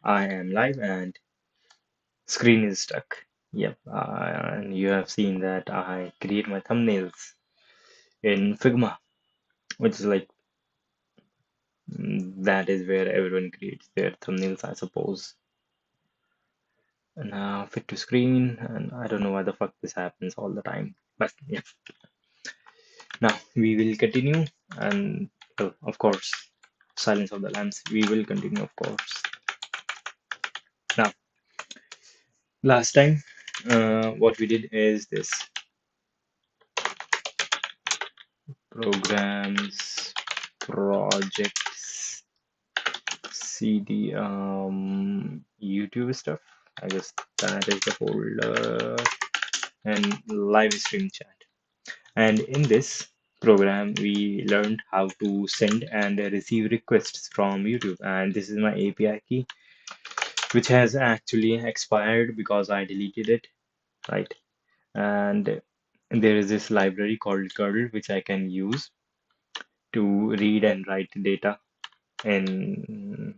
I am live and screen is stuck. Yep, and you have seen that I create my thumbnails in Figma, which is like that is where everyone creates their thumbnails, I suppose. And now fit to screen, and I don't know why the fuck this happens all the time. But yeah, now we will continue, and well, of course, silence of the lambs. We will continue, of course. Now, last time, what we did is this programs, projects, CD, YouTube stuff. I guess that is the folder and live stream chat. And in this program, we learned how to send and receive requests from YouTube. And this is my API key, which has actually expired because I deleted it, right? And there is this library called curl, which I can use to read and write data in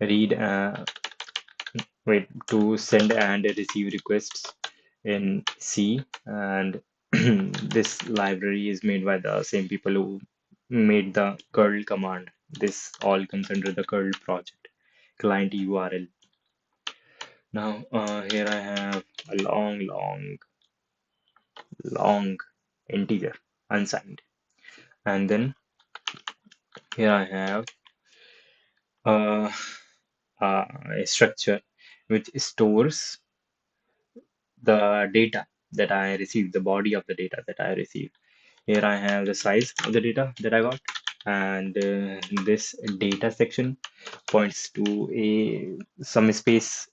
read wait to send and receive requests in C, and this library is made by the same people who made the curl command. This all comes under the curl project client URL. Now here I have a long integer unsigned, and then here I have uh, a structure which stores the data that I received, the body of the data that I received. Here I have the size of the data that I got, and this data section points to a some space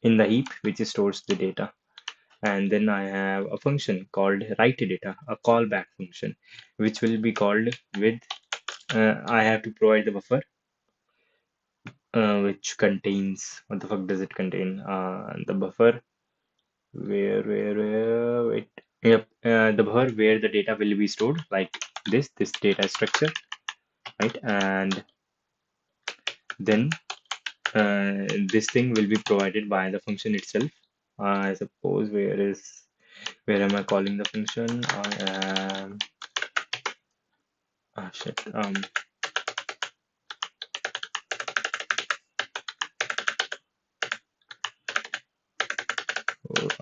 in the heap which stores the data. And then I have a function called write data, a callback function, which will be called with I have to provide the buffer, which contains what the fuck does it contain? The buffer where wait yep the buffer where the data will be stored, like this data structure, right? And then this thing will be provided by the function itself. I suppose where am I calling the function? I am shit oh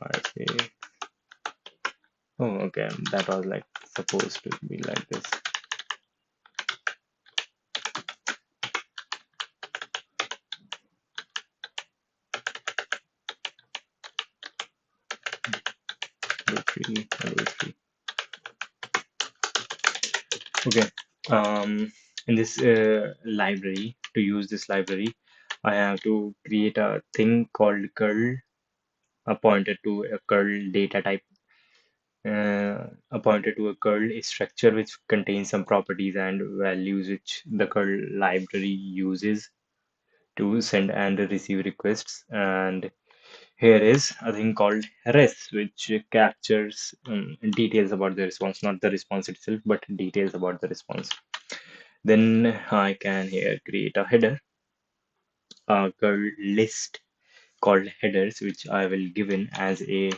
I see. Oh, okay, that was like supposed to be like this. Tree. Okay. In this library, to use this library, I have to create a thing called curl, a pointer to a curl data type, a pointer to a curl structure which contains some properties and values which the curl library uses to send and receive requests. And here is a thing called res, which captures details about the response, not the response itself, but details about the response. Then I can here create a header, a curl list called headers, which I will give in as a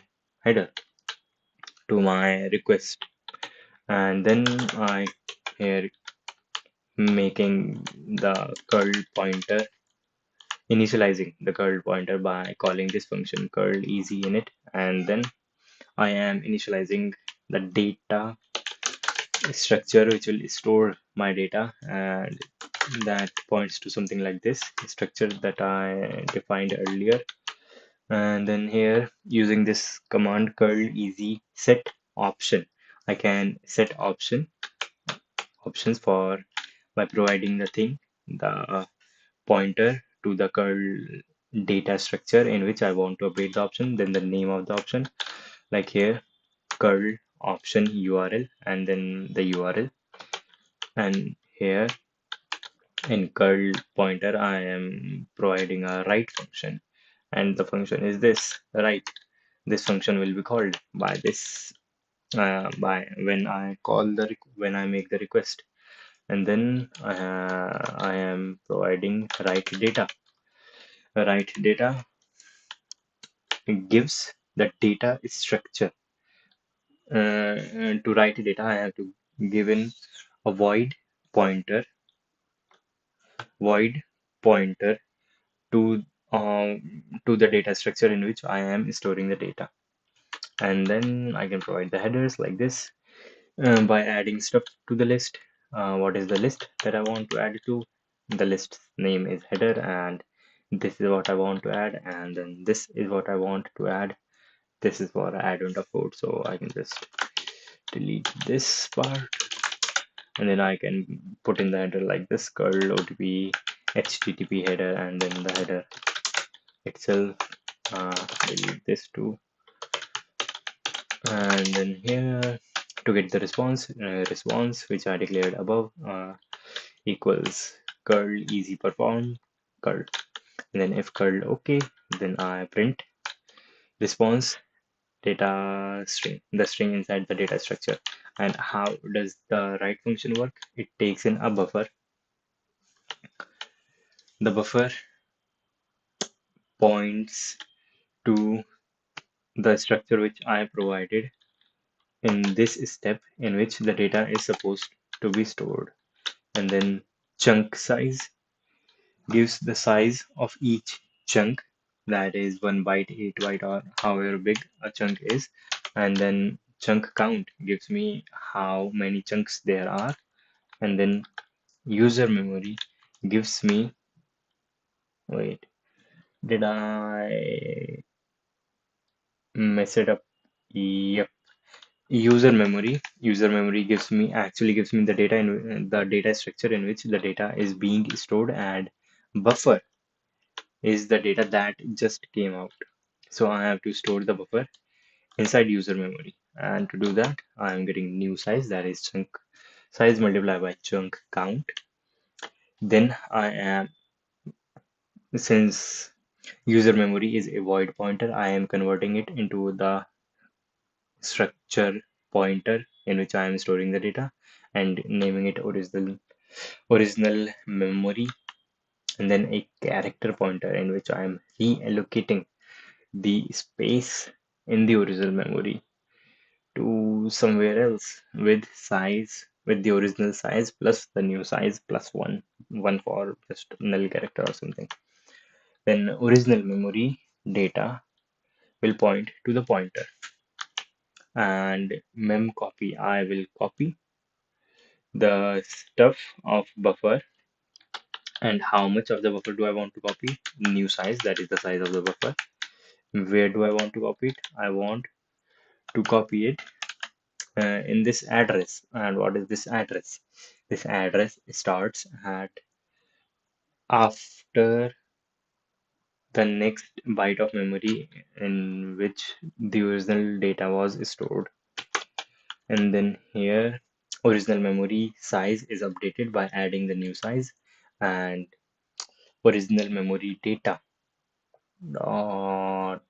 header to my request. And then I here making the curl pointer, initializing the curl pointer by calling this function curl easy init, and then I am initializing the data structure which will store my data, and that points to something like this structure that I defined earlier. And then here, using this command curl easy set option, I can set options for by providing the thing, the pointer to the curl data structure in which I want to update the option, then the name of the option, like here curl option URL, and then the URL. And here in curl pointer, I am providing a write function, and the function is this write. This function will be called by this by when I when I make the request, and then I am providing write data. Write data gives the data structure. To write data, I have to give in a pointer, void pointer to the data structure in which I am storing the data. And then I can provide the headers like this by adding stuff to the list. What is the list that I want to add it to? The list name is header, and this is what I want to add, and then this is what I want to add. This is what I don't afford, so I can just delete this part, and then I can put in the header like this curl OTP HTTP header, and then the header itself. Delete this too, and then here to get the response which I declared above equals curl easy perform curl, and then if curl okay, then I print response data string, the string inside the data structure. And how does the write function work? It takes in a buffer. The buffer points to the structure which I provided in this step in which the data is supposed to be stored. And then chunk size gives the size of each chunk, that is 1 byte, 8 byte, or however big a chunk is. And then chunk count gives me how many chunks there are. And then user memory gives me, wait, did I mess it up? Yep. User memory gives me the data in the data structure in which the data is being stored, and buffer is the data that just came out. So I have to store the buffer inside user memory. And to do that, I am getting new size, that is chunk size multiplied by chunk count. Then since user memory is a void pointer, I am converting it into the structure pointer in which I am storing the data and naming it original memory, and then a character pointer in which I am reallocating the space in the original memory to somewhere else with the original size plus the new size plus one for just null character or something. Then original memory data will point to the pointer, and mem copy, I will copy the stuff of buffer. And how much of the buffer do I want to copy? New size, that is the size of the buffer. Where do I want to copy it? I want to copy it in this address. And what is this address? This address starts at after the next byte of memory in which the original data was stored. And then here original memory size is updated by adding the new size, and original memory data dot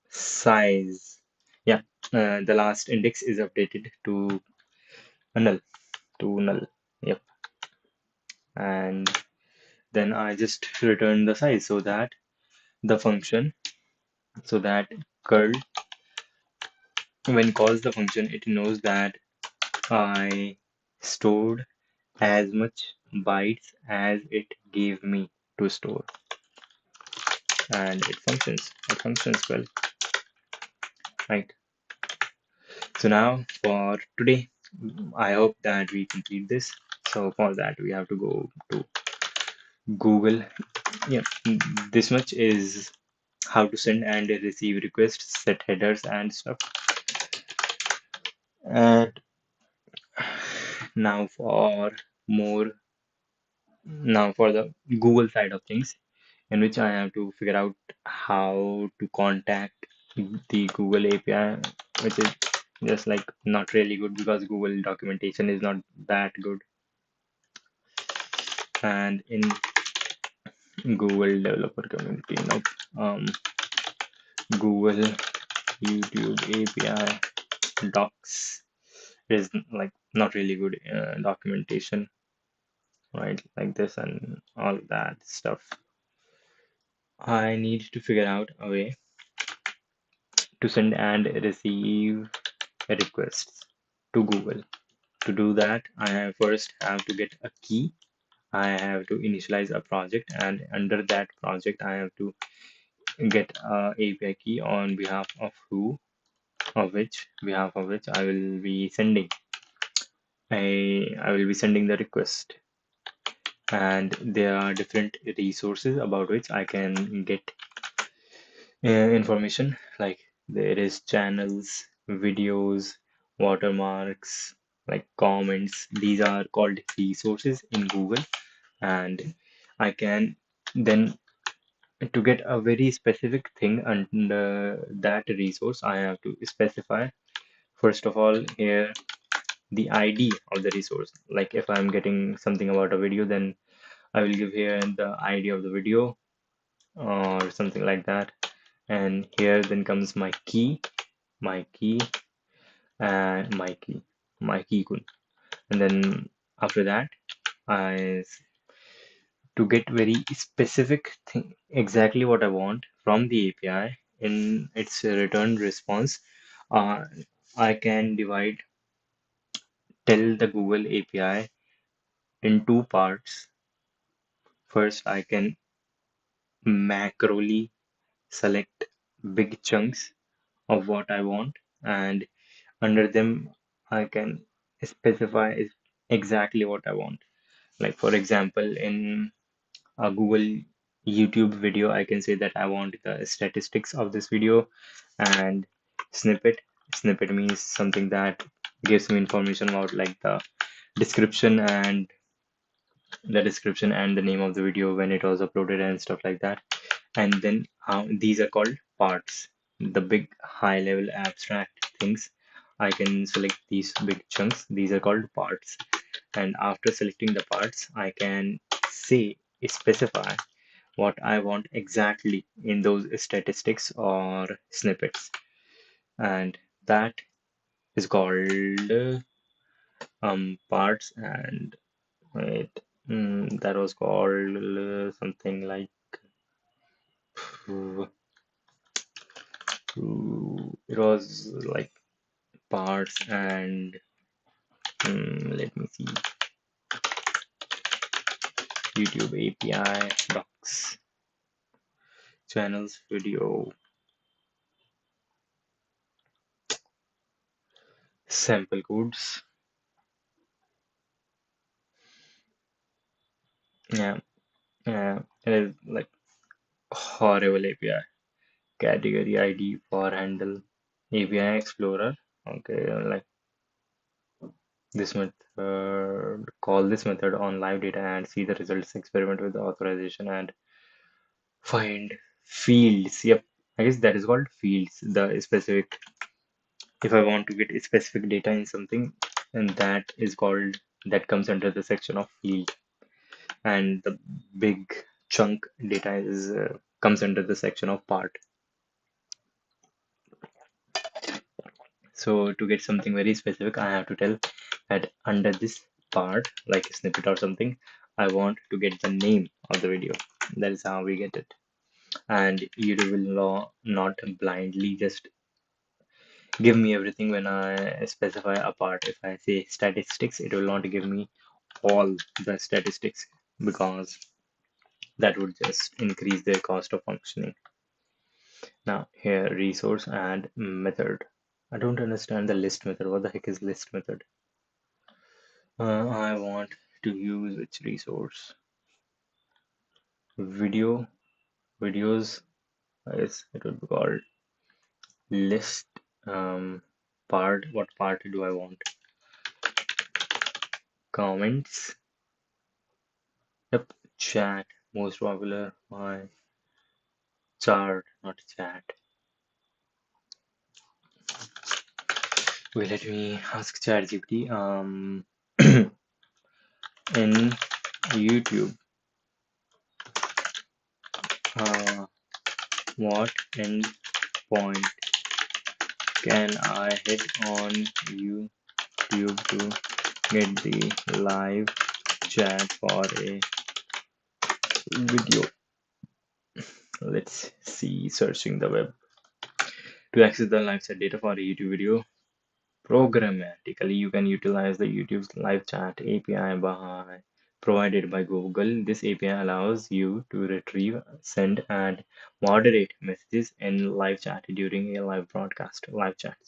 size, yeah, the last index is updated to null, null, yep. And then I just return the size so that the function, so that curl, when calls the function, it knows that I stored as much bytes as it gave me to store, and it functions well, right? So now for today, I hope that we complete this. So for that we have to go to Google. Yeah, this much is how to send and receive requests, set headers and stuff. And now for more, now for the Google side of things, in which I have to figure out how to contact the Google API, which is just like not really good because Google documentation is not that good. And in Google developer community, nope. Google YouTube API docs is like not really good documentation, right? Like this and all that stuff. I need to figure out a way to send and receive requests to Google. To do that, I have first have to get a key. I have to initialize a project, and under that project, I have to get a API key on behalf of behalf of which I will be sending the request. And there are different resources about which I can get information, like there is channels, videos, watermarks, like comments. These are called resources in Google, and I can then, to get a very specific thing under that resource, I have to specify first of all here the ID of the resource. Like if I'm getting something about a video, then I will give here the ID of the video or something like that. And here then comes my key, and my key kun. And then after that, I to get very specific thing, exactly what I want from the API in its return response. Uh, I can tell the Google API in two parts. First, I can macroly select big chunks of what I want, and under them, I can specify exactly what I want. Like, for example, in a Google YouTube video, I can say that I want the statistics of this video and snippet. Snippet means something that gives me information about like description and the description and the name of the video when it was uploaded and stuff like that. And then these are called parts, the big high level abstract things. I can select these big chunks, these are called parts. And after selecting the parts, I can say specify what I want exactly in those statistics or snippets. And that is called parts. And wait, that was called something like uh, it was like parts and let me see, YouTube API docs, channels, video, sample codes. Yeah, yeah, it is like horrible API. Category ID for handle, API Explorer. Okay, like this method, call this method on live data and see the results. Experiment with the authorization and find fields. Yep, I guess that is called fields. The specific, if I want to get specific data in something, and that comes under the section of field, and the big chunk data is comes under the section of part. So to get something very specific, I have to tell that under this part, like a snippet or something, I want to get the name of the video. That is how we get it. And YouTube will not blindly just give me everything when I specify a part. If I say statistics, it will not give me all the statistics because that would just increase their cost of functioning. Now here, resource and method. I don't understand the list method. What the heck is list method? I want to use which resource? Video, videos. Yes, it would be called list. Part. What part do I want? Comments. Yep. Chat. Most popular. My chart, not chat. Wait, let me ask ChatGPT. In YouTube, uh, what endpoint can I hit on YouTube to get the live chat for a video? Let's see, searching the web. To access the live chat data for a YouTube video, programmatically, you can utilize the YouTube's live chat API provided by Google. This API allows you to retrieve, send, and moderate messages in live chat during a live broadcast. Live chat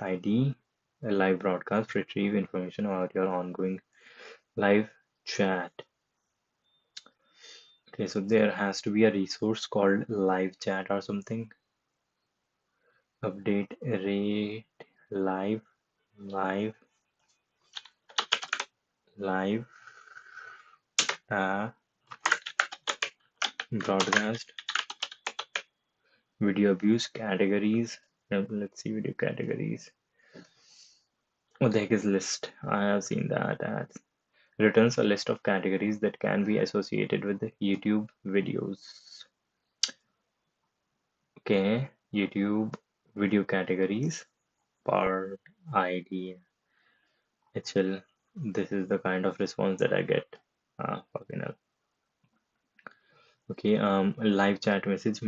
ID, a live broadcast, retrieve information about your ongoing live chat. Okay, so there has to be a resource called live chat or something. Update rate live live live uh, broadcast video abuse categories. Let's see video categories. What the heck is list? I have seen that ads. Returns a list of categories that can be associated with the YouTube videos. Okay, YouTube video categories, part ID, HL. This is the kind of response that I get. Fucking hell. Okay, live chat message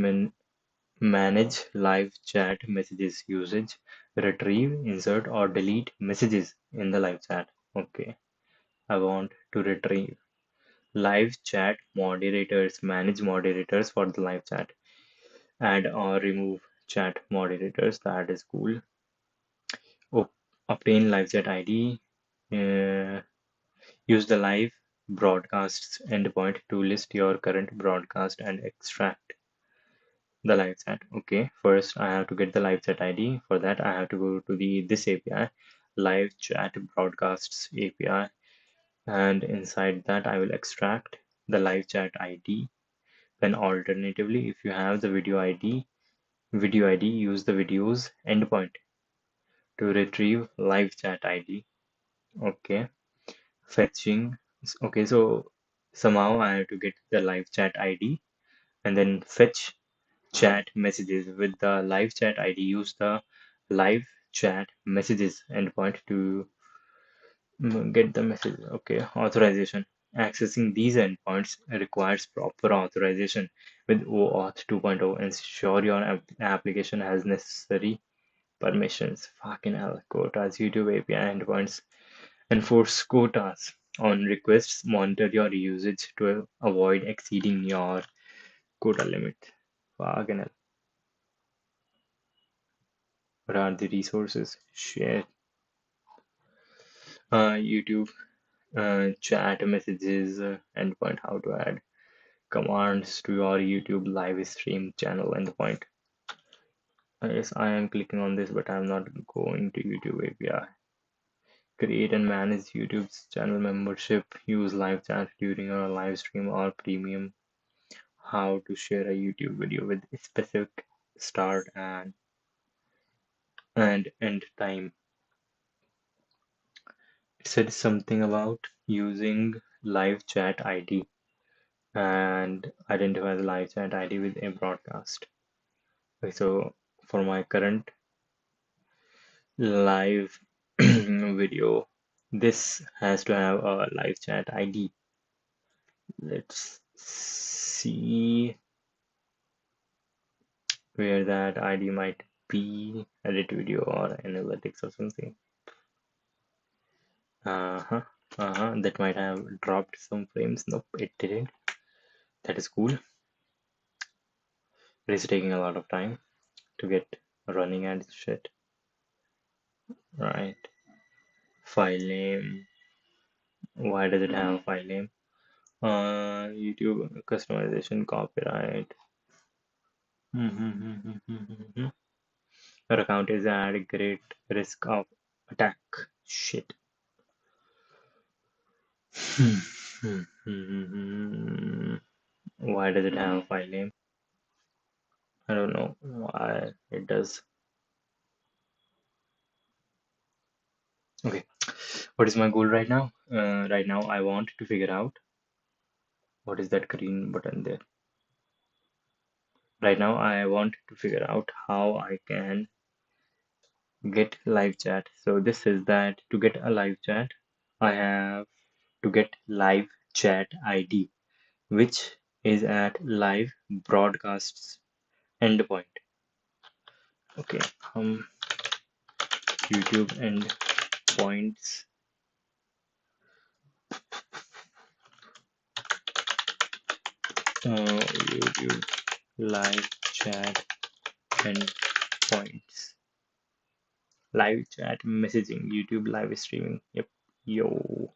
manage live chat messages usage, retrieve, insert, or delete messages in the live chat. Okay, I want to retrieve live chat moderators, manage moderators for the live chat, add or remove chat moderators. That is cool. Obtain live chat ID. Uh, use the live broadcasts endpoint to list your current broadcast and extract the live chat. Okay, first I have to get the live chat ID. For that, I have to go to the this API, live chat broadcasts API, and inside that I will extract the live chat ID. Then alternatively, if you have the video ID, use the videos endpoint to retrieve live chat ID. Okay, fetching. Okay, so somehow I have to get the live chat ID and then fetch chat messages with the live chat ID. Use the live chat messages endpoint to get the message. Okay, authorization. Accessing these endpoints requires proper authorization with OAuth 2.0. Ensure your application has necessary permissions. Fucking hell, quotas, YouTube API endpoints. Enforce quotas on requests. Monitor your usage to avoid exceeding your quota limit. Fucking hell. What are the resources? Share YouTube chat messages endpoint. How to add commands to your YouTube live stream channel endpoint. Yes, I am clicking on this, but I'm not going to YouTube API. Create and manage YouTube's channel membership. Use live chat during a live stream or premium. How to share a YouTube video with a specific start and end time. It said something about using live chat ID and identify the live chat ID with a broadcast. Okay, so for my current live video, this has to have a live chat ID. Let's see where that ID might be. Edit video or analytics or something. Uh-huh. That might have dropped some frames. Nope, it didn't. That is cool. It is taking a lot of time to get running and shit. Right. File name. Why does it have a file name? YouTube customization copyright. Your account is at great risk of attack. Shit. Why does it have a file name? I don't know why it does. Okay, what is my goal right now? Right now, I want to figure out what is that green button there. Right now, I want to figure out how I can get live chat. So this is that to get a live chat, I have to get live chat ID, which is at live broadcasts endpoint. Okay, YouTube endpoints, YouTube live chat endpoints, live chat messaging, YouTube live streaming. Yep, yo,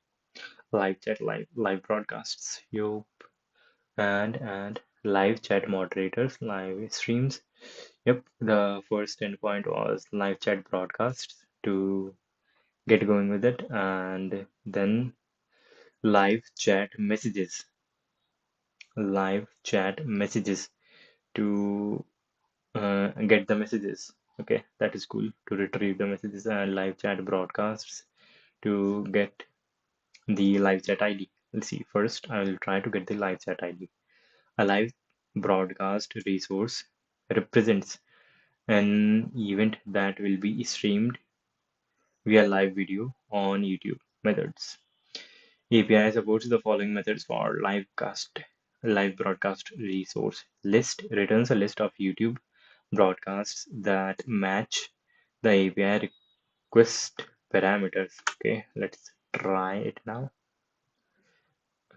live chat, live broadcasts. Yo, and live chat moderators, live streams. Yep, the first endpoint was live chat broadcasts to get going with it, and then live chat messages, live chat messages to get the messages. Okay, that is cool, to retrieve the messages, and live chat broadcasts to get the live chat ID. Let's see. First, I will try to get the live chat ID. A live broadcast resource represents an event that will be streamed via live video on YouTube. Methods. API supports the following methods for live broadcast resource. List returns a list of YouTube broadcasts that match the API request parameters. Okay, let's try it now.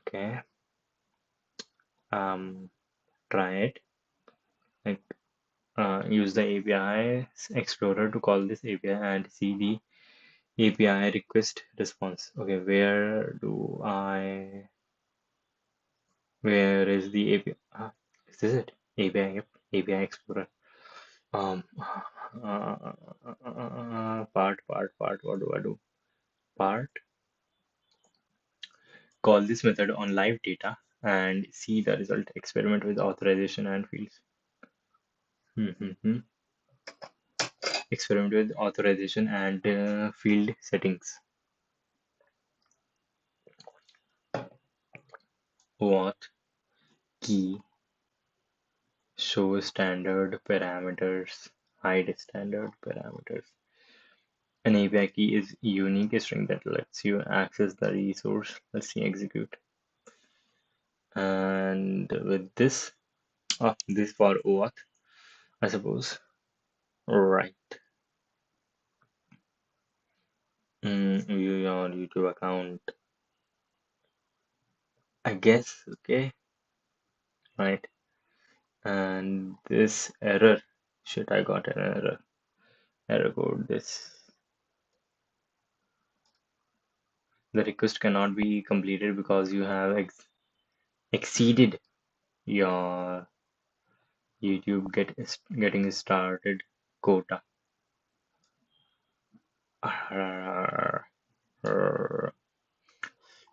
Okay, try it. Like, use the API Explorer to call this API and see the API request response. Okay, where is the API? Is this it? API, yep, API Explorer. Um, part, what do I do? Part, call this method on live data and see the result. Experiment with authorization and fields. Experiment with authorization and field settings. Auth key show standard parameters, hide standard parameters. An API key is a unique string that lets you access the resource. Let's see, execute. And with this, this for OAuth, I suppose. Right. View your YouTube account. I guess, okay. Right. And this error. Shit, I got an error. Error code. The request cannot be completed because you have exceeded your YouTube getting started quota.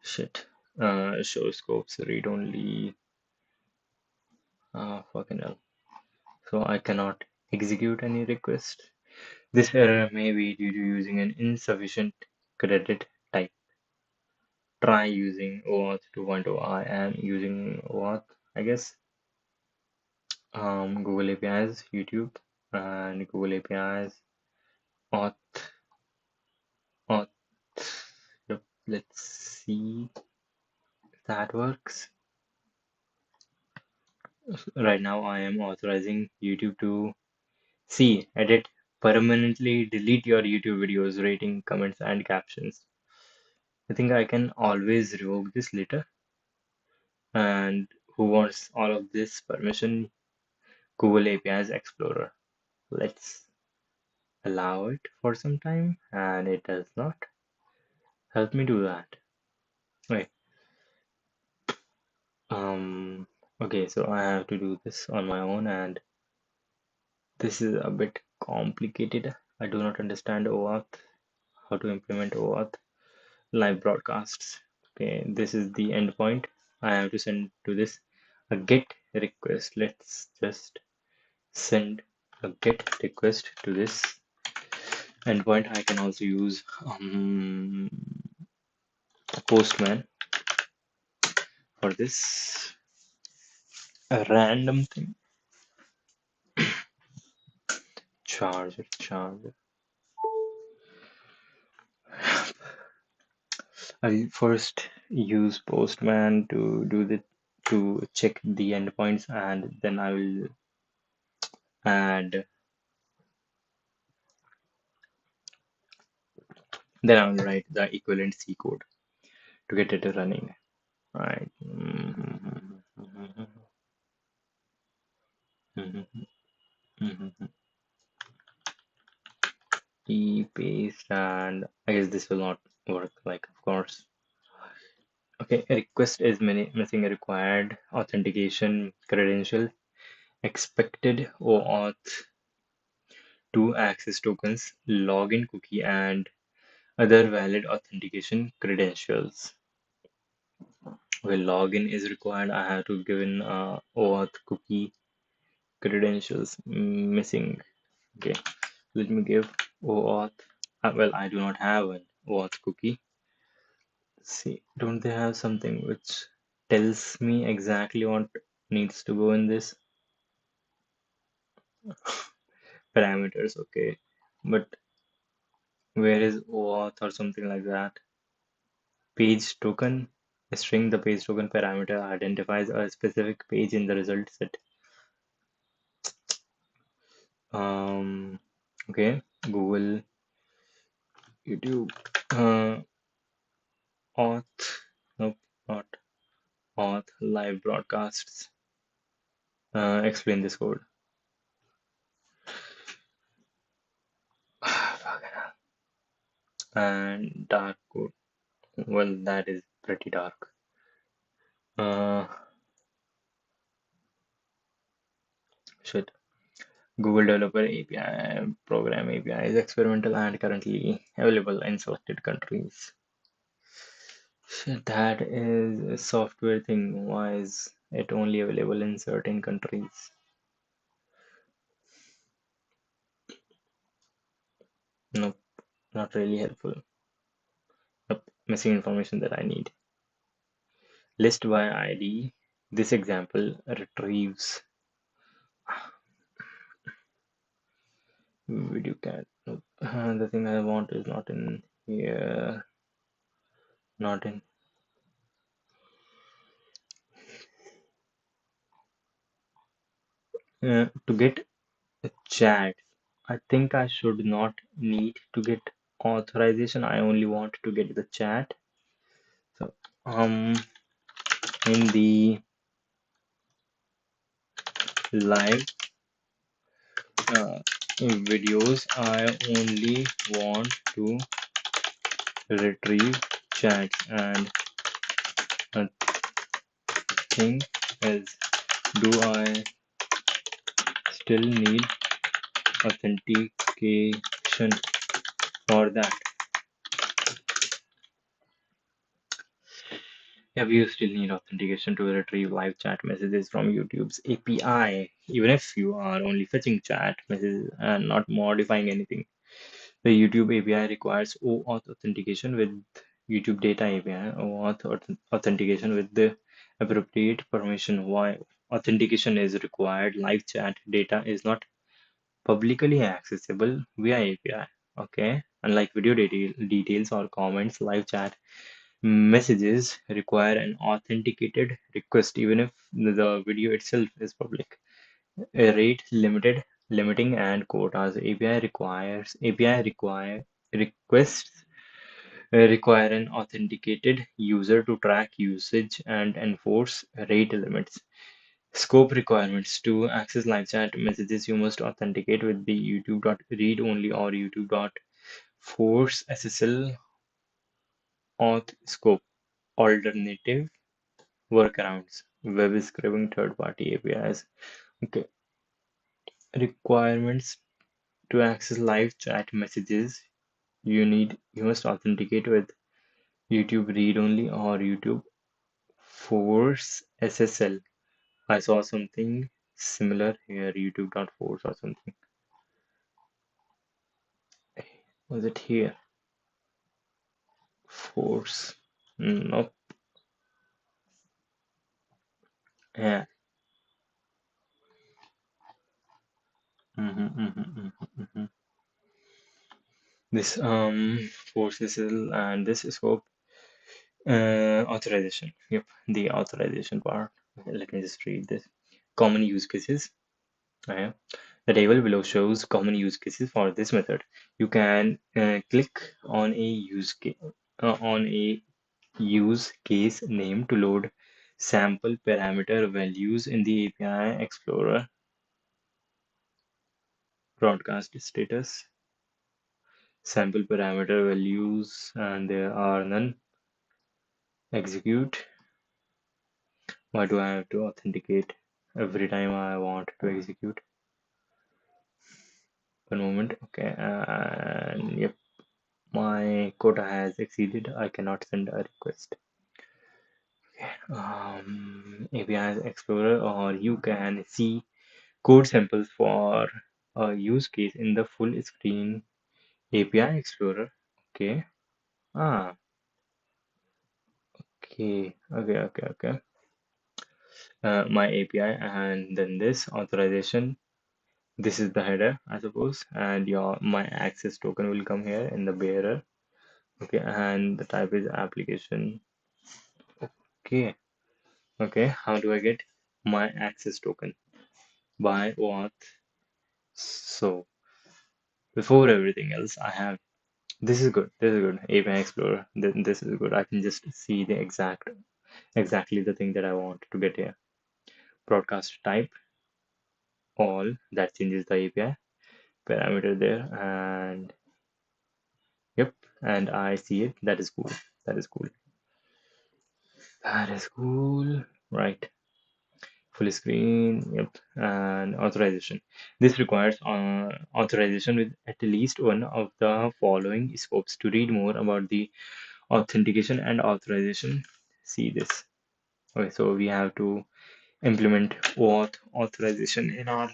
Shit. Show scopes, read only. Fucking hell. So I cannot execute any request. This error may be due to using an insufficient credit type. Try using OAuth 2.0. I am using OAuth, I guess. Google APIs, YouTube, and Google APIs, auth, auth. Yep, let's see if that works. Right now, I am authorizing YouTube to see, edit, permanently delete your YouTube videos, rating, comments, and captions. I think I can always revoke this later. And who wants all of this permission? Google APIs Explorer. Let's allow it for some time, and it does not help me do that. Wait, okay, so I have to do this on my own, and this is a bit complicated. I do not understand OAuth, how to implement OAuth live broadcasts. Okay, this is the endpoint. I have to send to this a GET request. Let's just send a GET request to this endpoint. I can also use Postman for this, a random thing. Charger. I'll first use Postman to do to check the endpoints, and then I will add, then I will write the equivalent C code to get it running. Right. E paste, and I guess this will not work, like, of course. Okay, a request is missing a required authentication credential, expected OAuth 2 access tokens, login cookie, and other valid authentication credentials. Well, login is required. I have to give in OAuth cookie credentials missing. Okay, let me give OAuth. Well, I do not have an OAuth cookie. See, don't they have something which tells me exactly what needs to go in this? Parameters, okay. But where is OAuth or something like that? Page token, a string, the page token parameter identifies a specific page in the result set. Okay, Google, YouTube, auth, nope, not auth, live broadcasts. Explain this code. And dark code. Well, that is pretty dark. Shit. Google Developer API Program API is experimental and currently available in selected countries. Shit, that is a software thing. Why is it only available in certain countries? Nope, not really helpful. Nope, missing information that I need. List by ID. This example retrieves video cat. Nope. The thing I want is not in here. Not in. To get a chat, I think I should not need to get authorization. I only want to get the chat. So, in the live videos, I only want to retrieve chats, and the thing is, do I still need authentication for that? Yeah, we still need authentication to retrieve live chat messages from YouTube's API, even if you are only fetching chat messages and not modifying anything. The YouTube API requires OAuth authentication with YouTube Data API, authentication with the appropriate permission. Why authentication is required? Live chat data is not publicly accessible via API. Okay, unlike video details or comments, live chat messages require an authenticated request, even if the video itself is public. A rate limiting and quotas. API requests require an authenticated user to track usage and enforce rate limits. Scope requirements. To access live chat messages, you must authenticate with the YouTube.read only or YouTube.force SSL auth scope. Alternative workarounds. Web scraping, third-party APIs. Okay. Requirements. To access live chat messages, you must authenticate with YouTube read only or YouTube force SSL. I saw something similar here, YouTube.force or something. Was it here? Force. Nope. Yeah. Mhm. This force SSL and this scope authorization. Yep, the authorization part. Let me just read this. Common use cases. Uh, the table below shows common use cases for this method. You can click on a use case name to load sample parameter values in the API Explorer. Broadcast status, sample parameter values, and there are none. Execute. Why do I have to authenticate every time I want to execute? One moment. Okay, and yep, my quota has exceeded. I cannot send a request. API Explorer, or you can see code samples for a use case in the full screen API Explorer. Okay. Ah, okay. My API, and then this authorization. This is the header, I suppose, and your my access token will come here in the bearer. Okay, and the type is application. Okay, okay. How do I get my access token? By what? So before everything else, I have this is good. This is good. API Explorer. This is good. I can just see the exactly the thing that I want to get here. Broadcast type all, that changes the API parameter there, and yep, and I see it. That is cool. That is cool. That is cool. Right. Full screen. Yep. And authorization. This requires authorization with at least one of the following scopes. To read more about the authentication and authorization, see this. Okay, so we have to implement OAuth authorization in our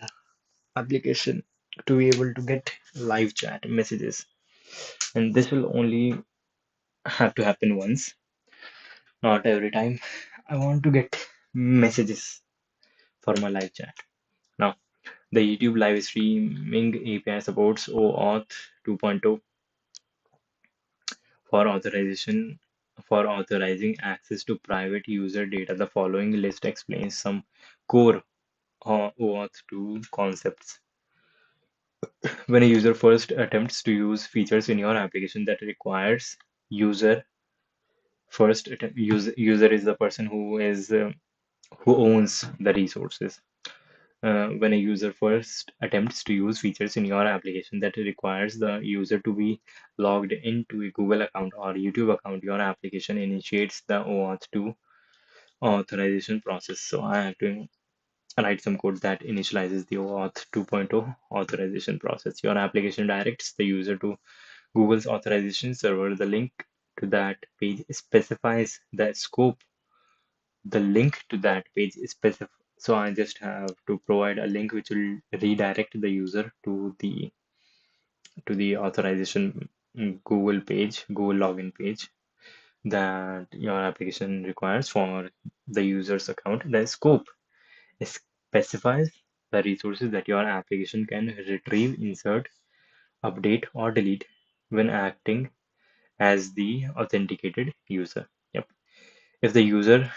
application to be able to get live chat messages. And this will only have to happen once, not every time I want to get messages for my live chat. Now, the YouTube live streaming API supports OAuth 2.0 for authorization for authorizing access to private user data. The following list explains some core OAuth 2 concepts. When a user first attempts to use features in your application that requires user user is the person who owns the resources. When a user first attempts to use features in your application that requires the user to be logged into a Google account or YouTube account, your application initiates the OAuth 2 authorization process. So I have to write some code that initializes the OAuth 2.0 authorization process. Your application directs the user to Google's authorization server. The link to that page specifies the scope. The link to that page is specific. So I just have to provide a link which will redirect the user to the authorization Google page, Google login page that your application requires for the user's account. The scope specifies the resources that your application can retrieve, insert, update, or delete when acting as the authenticated user. Yep. If the user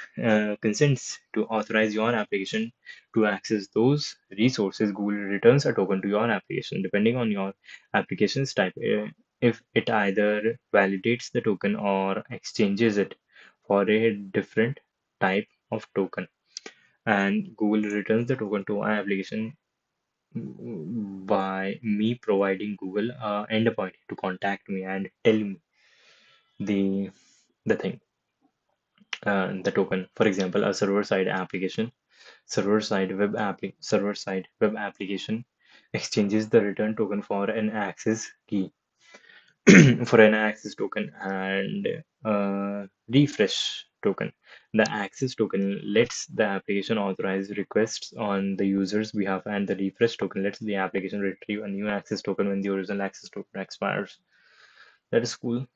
consents to authorize your application to access those resources, Google returns a token to your application. Depending on your application's type, if it either validates the token or exchanges it for a different type of token. And Google returns the token to our application by me providing Google endpoint to contact me and tell me the the thing, the token. For example, a server side web application exchanges the return token for an access key for an access token and refresh token. The access token lets the application authorize requests on the user's behalf, and the refresh token lets the application retrieve a new access token when the original access token expires. That is cool.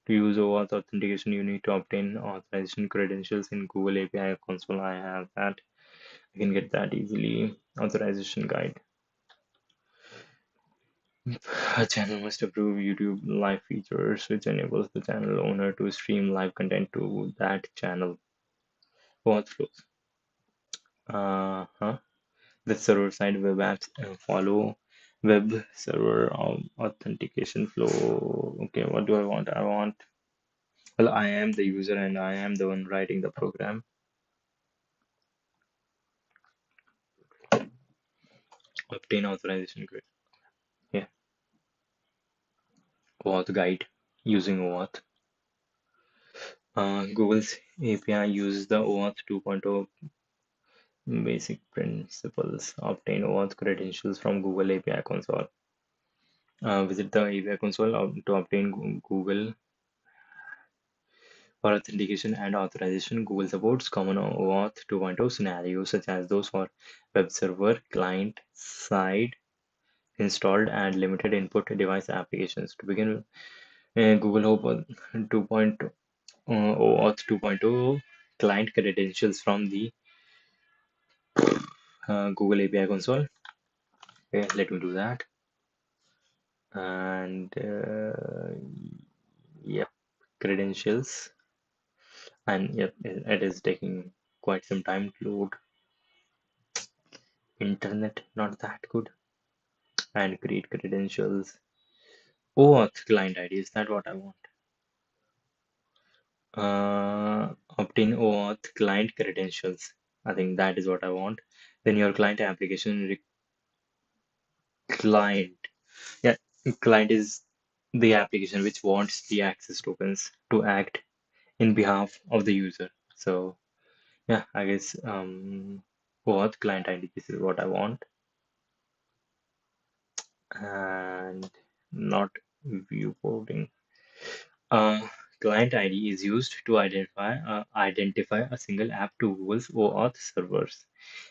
To use OAuth authentication, you need to obtain authorization credentials in Google API console. I have that. I can get that easily. Authorization guide. A channel must approve YouTube live features, which enables the channel owner to stream live content to that channel. OAuth flows. huh. The server side web apps follow web server authentication flow. Okay, what do I want? I want, well, I am the user and I am the one writing the program. Obtain authorization grid. Yeah, OAuth guide using OAuth. Google's API uses the OAuth 2.0 basic principles. Obtain OAuth credentials from Google API console. Visit the API console to obtain Google for authentication and authorization. Google supports common OAuth 2.0 scenarios such as those for web server, client, side, installed, and limited input device applications. To begin with, Google Home 2.0 OAuth 2.0 client credentials from the Google API console. Okay, let me do that. And yep, credentials. And yep, it is taking quite some time to load. Internet not that good. And create credentials. OAuth client ID, is that what I want? Obtain OAuth client credentials. I think that is what I want. Then your client application client. Yeah, client is the application which wants the access tokens to act in behalf of the user. So yeah, I guess OAuth client ID, this is what I want. And not viewporting. Uh, Client ID is used to identify a single app to Google's OAuth servers.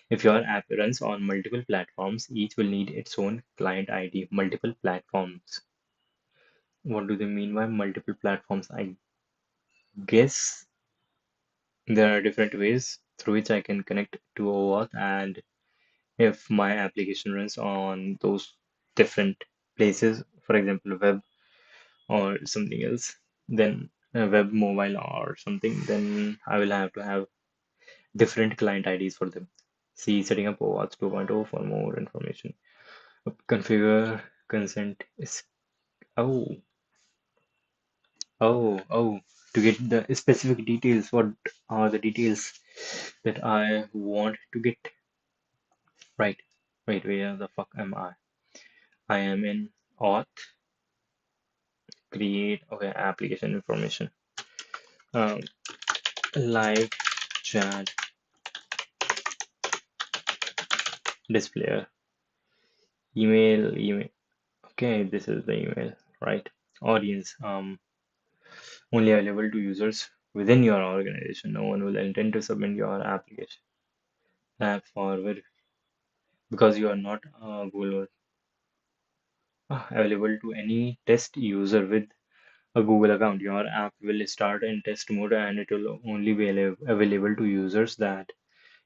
If your app runs on multiple platforms, each will need its own client ID. Multiple platforms. What do they mean by multiple platforms? I guess there are different ways through which I can connect to OAuth, and if my application runs on those different places, for example, web or something else, then web mobile or something, then I will have to have different client IDs for them. See setting up OAuth 2.0 for more information. Configure consent is, oh, oh, to get the specific details. What are the details that I want to get? Right. Wait, where the fuck am I? I am in auth, create, okay, application information. Um, Live chat display, email. Okay, this is the email, right? Audience, only available to users within your organization. No one will intend to submit your application app forward because you are not Google available to any test user with a Google account. Your app will start in test mode and it will only be available to users that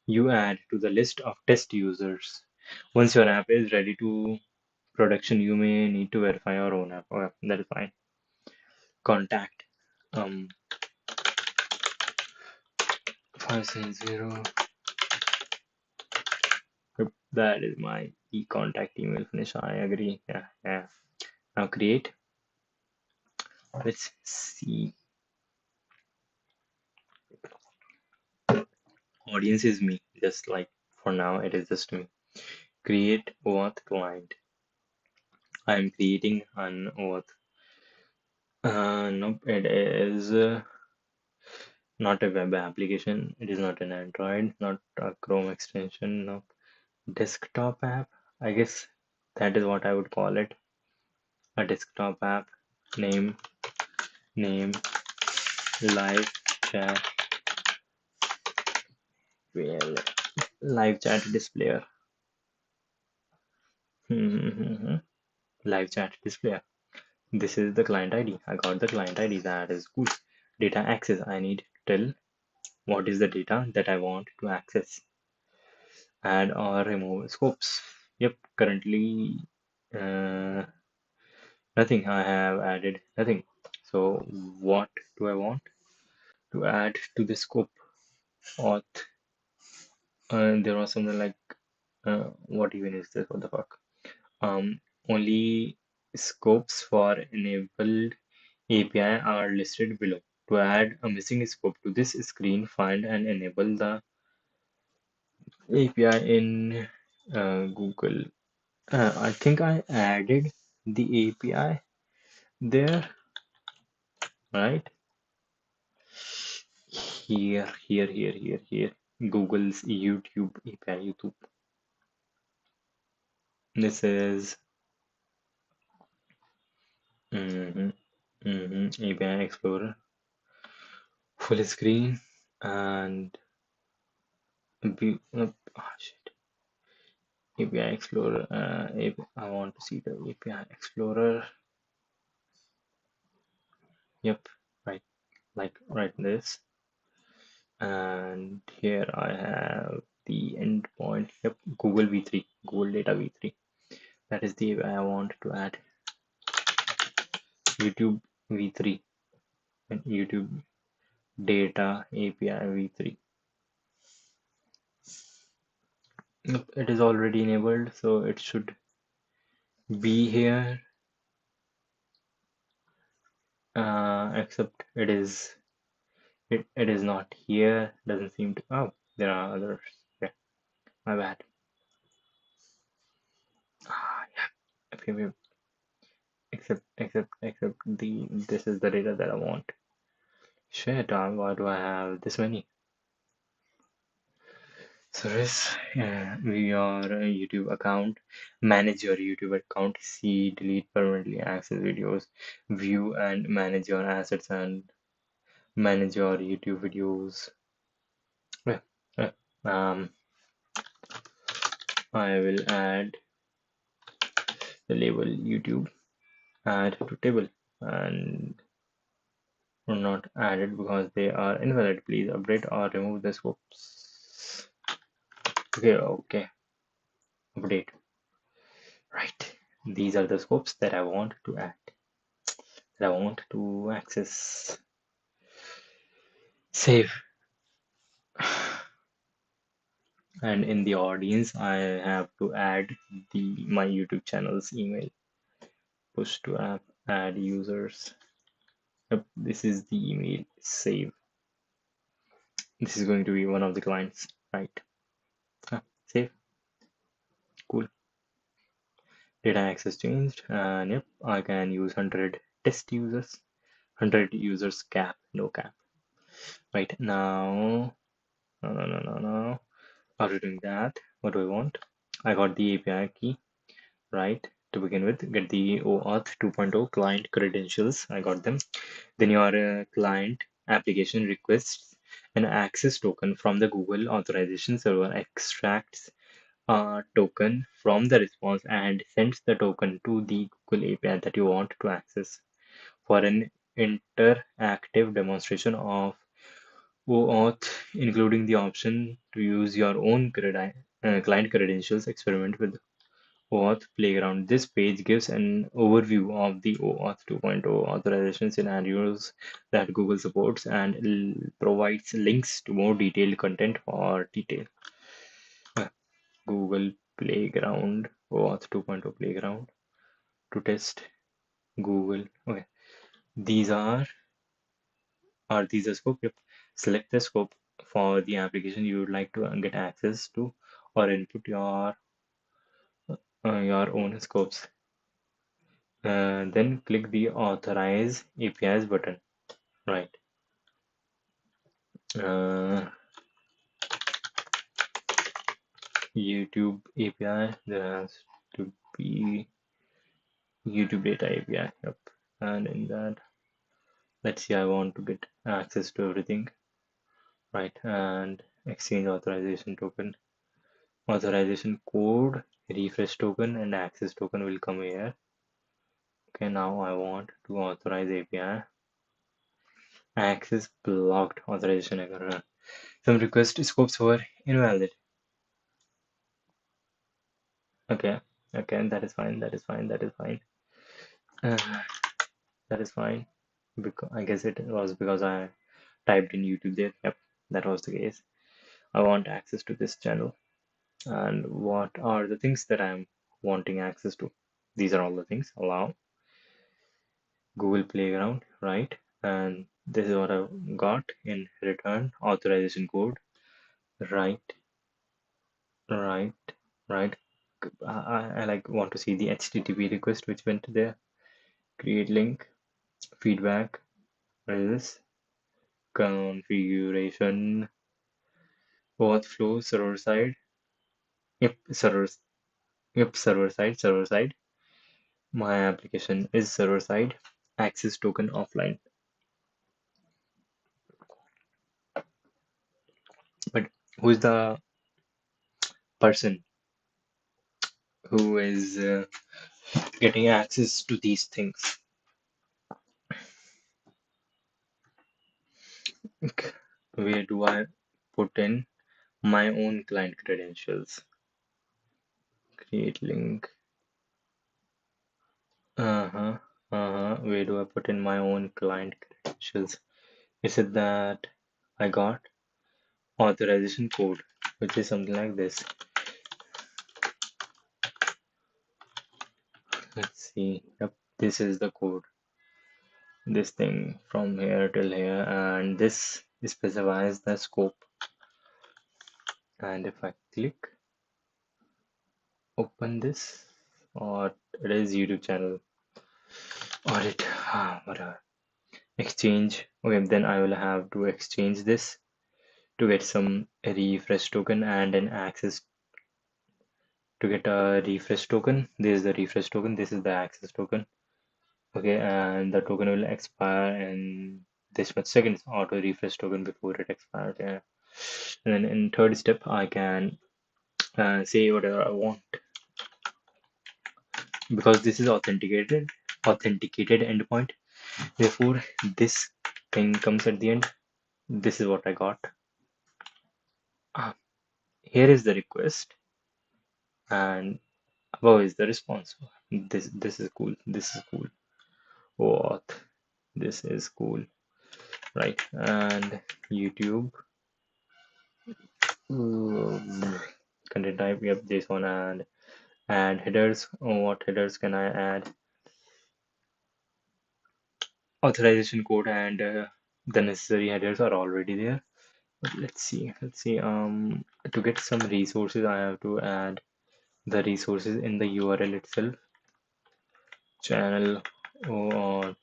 you add to the list of test users. Once your app is ready to production, you may need to verify your own app. Okay, that is fine. Contact. 560. Yep, that is my e-contact email finish. I agree. Yeah, yeah. Now create. Let's see. Audience is me. Just like for now, it is just me. Create OAuth client. I am creating an OAuth. Nope, it is not a web application. It is not an Android, not a Chrome extension. No, desktop app. I guess that is what I would call it. A desktop app. Name, name, live chat, well, live chat displayer. Live chat displayer. This is the client ID. I got the client ID. That is good. Data access. I need to tell what is the data that I want to access. Add or remove scopes. Yep, currently uh, nothing. I have added nothing. So what do I want to add to the scope? Auth There was something like, what even is this? What the fuck? Um, Only scopes for enabled API are listed below. To add a missing scope to this screen, find and enable the API in Google. I think I added the API there, right? Here. Google's YouTube API. YouTube. This is mhm, API Explorer, full screen, and shit. API Explorer. I want to see the API Explorer. Yep, right, like right this. And here I have the endpoint. Yep, Google V3, Google Data V3. That is the API I want to add. YouTube V3 and YouTube Data API V3. Yep, it is already enabled, so it should be here. Except it is not here. Doesn't seem to. Oh, there are others. Yeah, my bad. Yeah. Okay, except the this is the data that I want. Shit, why do I have this many? So this, your YouTube account, manage your YouTube account, see, delete, permanently access videos, view and manage your assets and manage your YouTube videos. Yeah, yeah. I will add the label YouTube, add to table, and not added because they are invalid. Please update or remove the scopes. Okay, update. Right. These are the scopes that I want to add, that I want to access. Save. And in the audience, I have to add my YouTube channel's email. Push to app, add users. Yep, this is the email. Save. This is going to be one of the clients, right? Save. Cool. Data access changed, and yep, I can use 100 test users, 100 users cap, no cap. Right now, no. After doing that, what do I want? I got the API key, right? To begin with, get the OAuth 2.0 client credentials. I got them. Then your client application requests an access token from the Google authorization server, extracts a token from the response and sends the token to the Google API that you want to access. For an interactive demonstration of OAuth, including the option to use your own client credentials, experiment with OAuth Playground. This page gives an overview of the OAuth 2.0 authorization scenarios that Google supports and provides links to more detailed content for detail. Google Playground, OAuth 2.0 Playground to test Google. Okay, these are these a scope? Yep. Select the scope for the application you would like to get access to, or input your own scopes. Then click the Authorize APIs button. Right. Uh, YouTube API. There has to be YouTube Data API. Yep. And in that, let's see. I want to get access to everything. Right. And Exchange Authorization Token, authorization code, refresh token, and access token will come here. Okay. Now I want to authorize API. Access blocked authorization error. Some request scopes were invalid. Okay, okay, that is fine, that is fine, that is fine. Uh, that is fine. Because I guess it was because I typed in YouTube there. Yep, that was the case. I want access to this channel. And what are the things that I'm wanting access to? These are all the things. Allow Google Playground, right? And this is what I got in return authorization code, right? Right, right. I like want to see the HTTP request which went there. Create link, feedback, what is this? Configuration, overflow, server side. Yep, server side. My application is server side. Access token offline. But who's the person who is getting access to these things? Okay. Where do I put in my own client credentials? Create link. Uh-huh. Uh-huh. Where do I put in my own client credentials? Is it that I got authorization code, which is something like this? Let's see. Yep, this is the code. This thing from here till here, and this specifies the scope. And if I click open this, or it is YouTube channel, audit, whatever. Exchange. Okay, then I will have to exchange this to get some refresh token and an access to get a refresh token. This is the refresh token, this is the access token. Okay, and the token will expire in this much seconds. Auto refresh token before it expires. Yeah. And then in third step, I can say whatever I want because this is authenticated endpoint. Therefore, this thing comes at the end. This is what I got. Ah, here is the request, and above is the response. This is cool. This is cool. What? This is cool, right? And YouTube content type. Yep, this one and headers. What headers can I add? Authorization code and the necessary headers are already there. But let's see. Let's see. To get some resources, I have to add the resources in the URL itself. Channel. Oh,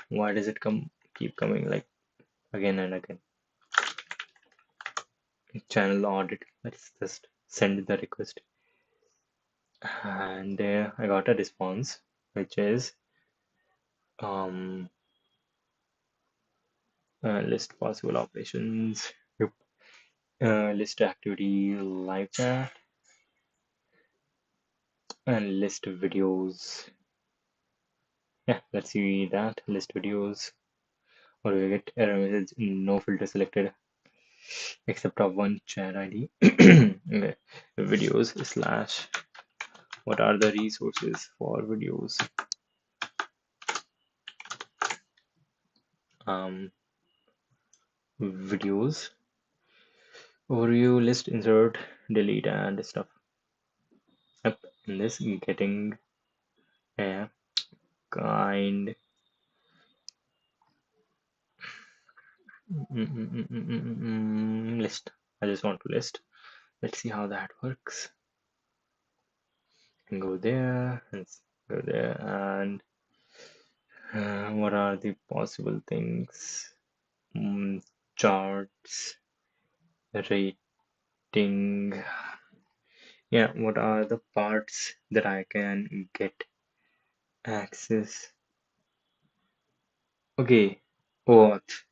why does it keep coming like again and again? Channel audit. Let's just send the request. And there I got a response, which is um list possible operations. Yep. List activity, live chat, and list videos. Yeah, let's see that list videos. What do we get? Error message, no filter selected except of one chat ID. Okay. Videos slash what are the resources for videos? Um, videos, overview, list, insert, delete, and stuff. Yep, in this getting a kind list. I just want to list. Let's see how that works. And go there and go there and what are the possible things? Charts, rating. Yeah, what are the parts that I can get access? Okay, auth.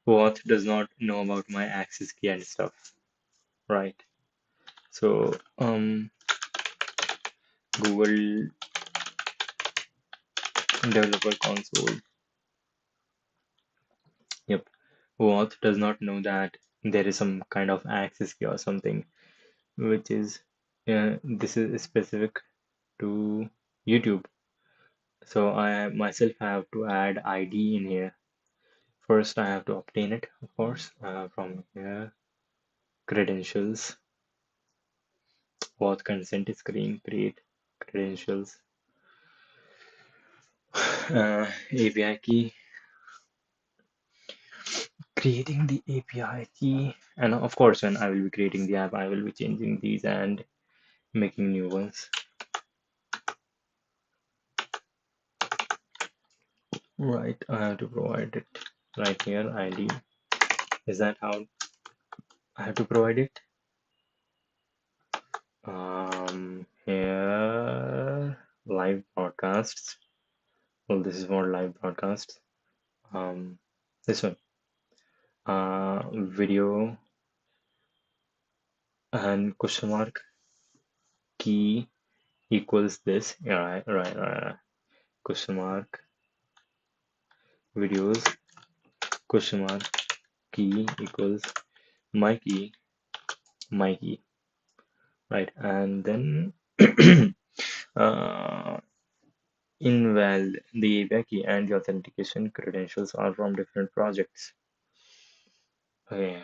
Auth does not know about my access key and stuff, right? So Google Developer Console. Yep. Auth does not know that there is some kind of access key or something, which is this is specific to YouTube. So I myself have to add ID in here. First, I have to obtain it, of course, from here. credentials, auth consent screen, create credentials, API key, creating the API key, and of course, when I will be creating the app, I will be changing these and making new ones. Right, I have to provide it right here, ID. Is that how I have to provide it? Here, live broadcasts. Well, this is for live broadcasts. This one, video and question mark key equals this. Yeah, right. Question mark videos question mark key equals my key, right? And then uh, inval the API key and the authentication credentials are from different projects. Okay,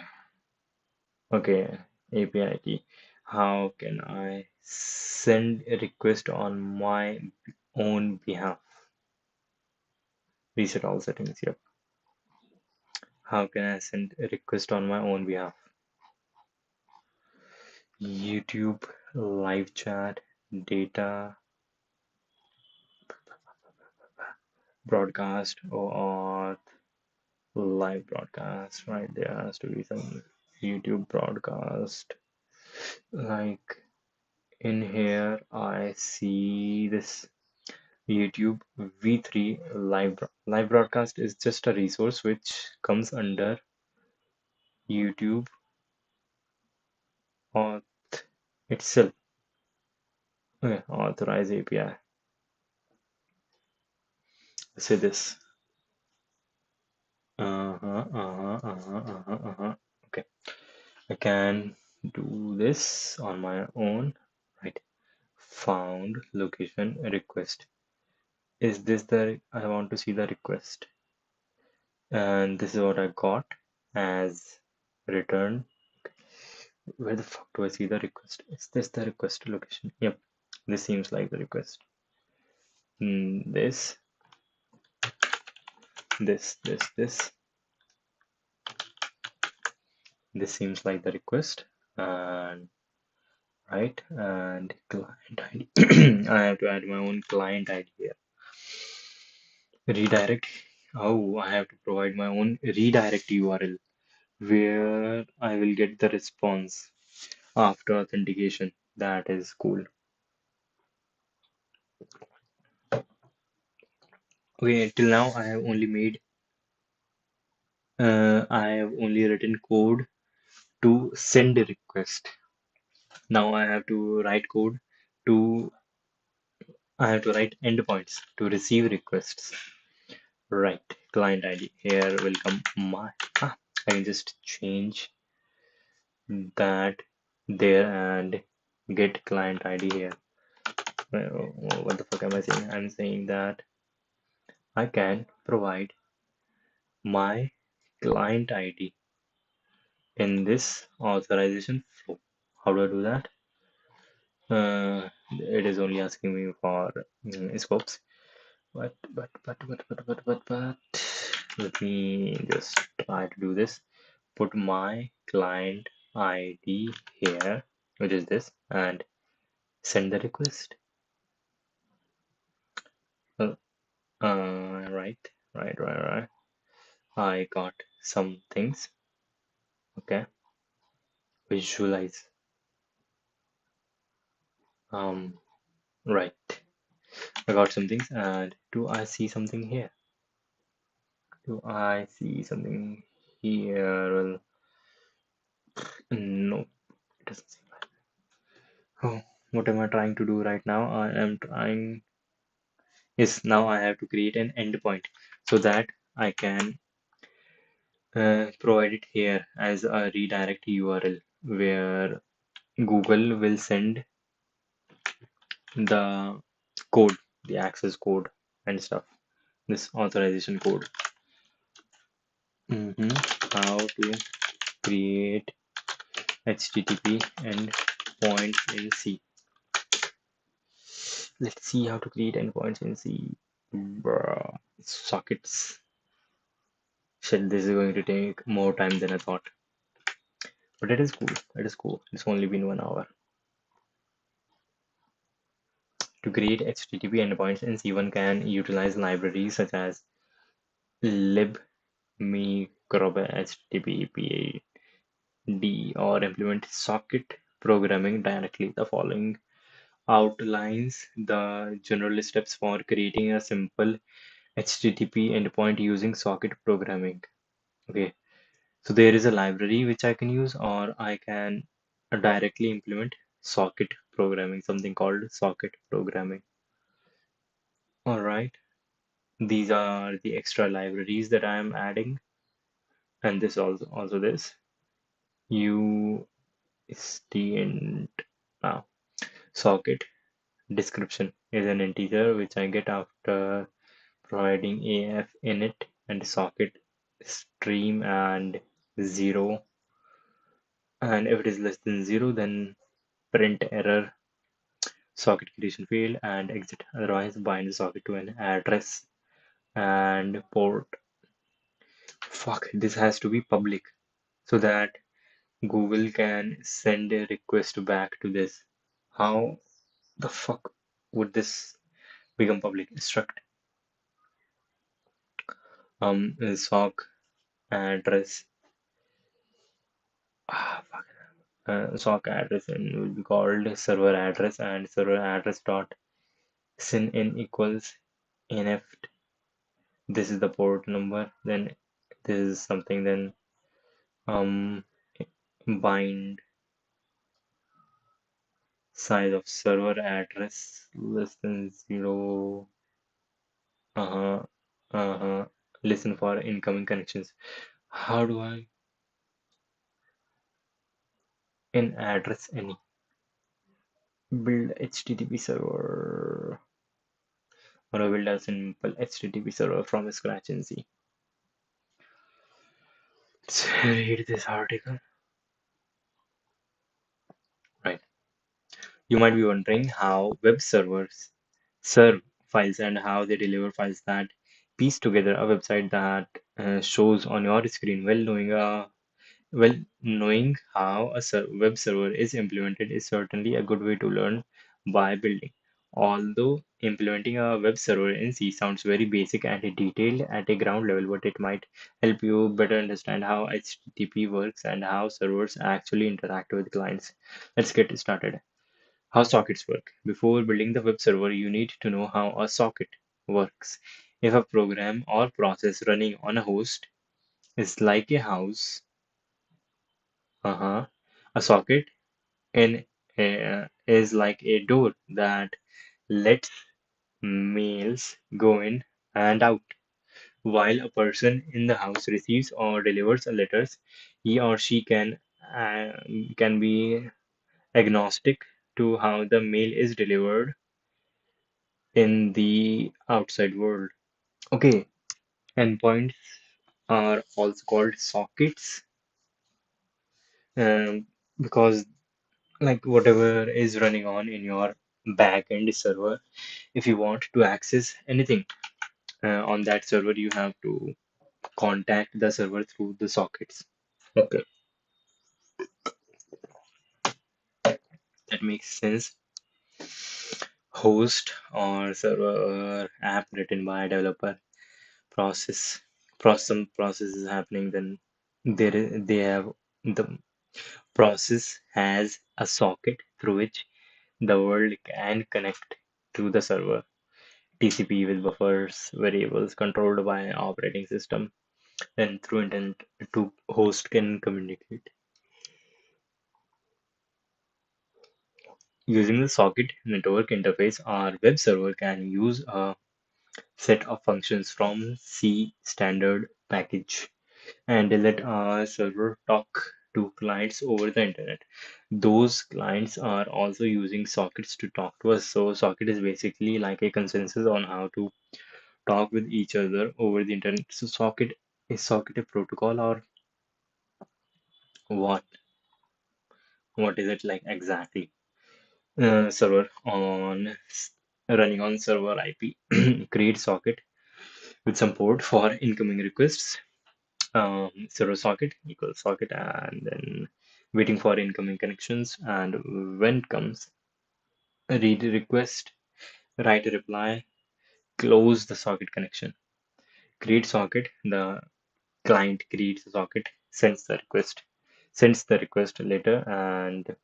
API key. How can I send a request on my own behalf? Reset all settings. Yep. How can I send a request on my own behalf? YouTube, live chat, data, broadcast, or live broadcast, right? There has to be some YouTube broadcast. Like in here, I see this YouTube V3 live broadcast is just a resource which comes under YouTube auth itself. Okay, authorize API. Say this. Okay, I can do this on my own, right? Found location request. Is this I want to see the request, and this is what I got as return. Where the fuck do I see the request? Is this the request location? Yep, this seems like the request. This, this seems like the request, and right, and client ID. I have to add my own client ID here. Redirect. Oh, I have to provide my own redirect URL where I will get the response after authentication. That is cool. Okay, till now I have only written code to send a request. Now I have to write endpoints to receive requests. Right, client ID. Here will come I can just change that there and get client ID here. What the fuck am I saying? I'm saying that I can provide my client ID in this authorization flow. How do I do that? It is only asking me for scopes. But let me just try to do this. Put my client ID here, which is this, and send the request. Right. I got some things. Okay, visualize. Right. I got some things, and do I see something here? Do I see something here? Well, no, it doesn't seem like. Oh, what am I trying to do right now? I am trying. Yes, now I have to create an endpoint so that I can provide it here as a redirect URL where Google will send the code, the access code and stuff. This authorization code. How to create HTTP endpoints in C. Let's see how to create endpoints in C. Bruh. Sockets. Shit, this is going to take more time than I thought. But it is cool. It is cool. It's only been 1 hour. To create HTTP endpoints in C, one can utilize libraries such as libmicrobe or implement socket programming directly. The following outlines the general steps for creating a simple HTTP endpoint using socket programming. Okay, so there is a library which I can use, or I can directly implement socket programming, something called socket programming. All right, these are the extra libraries that I am adding, and this also this u int now socket description is an integer which I get after providing AF init and socket stream and 0, and if it is less than 0 then print error socket creation failed and exit, otherwise bind the socket to an address and port. Fuck, this has to be public so that Google can send a request back to this. How the fuck would this become public? Struct sock address. Fuck. Sock address and will be called server address, and server address dot syn in equals nft. This is the port number. Then this is something. Then um bind size of server address less than 0. Uh-huh. Uh-huh. Listen for incoming connections. How do I in address any build HTTP server, or I build a simple HTTP server from scratch in C? Let's read this article. Right. You might be wondering how web servers serve files and how they deliver files that piece together a website that shows on your screen. Knowing how a web server is implemented is certainly a good way to learn by building. Although implementing a web server in C sounds very basic and detailed at a ground level, but it might help you better understand how HTTP works and how servers actually interact with clients. Let's get started. How sockets work. Before building the web server, you need to know how a socket works. If a program or process running on a host is like a house, uh-huh, a socket in is like a door that lets mails go in and out. While a person in the house receives or delivers letters, he or she uh, can be agnostic to how the mail is delivered in the outside world. Okay, endpoints are also called sockets, um, because like whatever is running on in your backend server, if you want to access anything on that server, you have to contact the server through the sockets. Okay, that makes sense. Host or server app written by a developer process some process is happening, then they have the process has a socket through which the world can connect to the server. TCP with buffers, variables controlled by operating system, and through internet to host can communicate. Using the socket network interface, our web server can use a set of functions from C standard package and let our server talk to clients over the internet. Those clients are also using sockets to talk to us. So socket is basically like a consensus on how to talk with each other over the internet. So socket is socket a protocol or what? What is it like exactly? Server on running on server IP. Create socket with some port for incoming requests. Server socket equals socket, and then waiting for incoming connections. And when it comes, read request, write a reply, close the socket connection. Create socket. The client creates the socket, sends the request later, and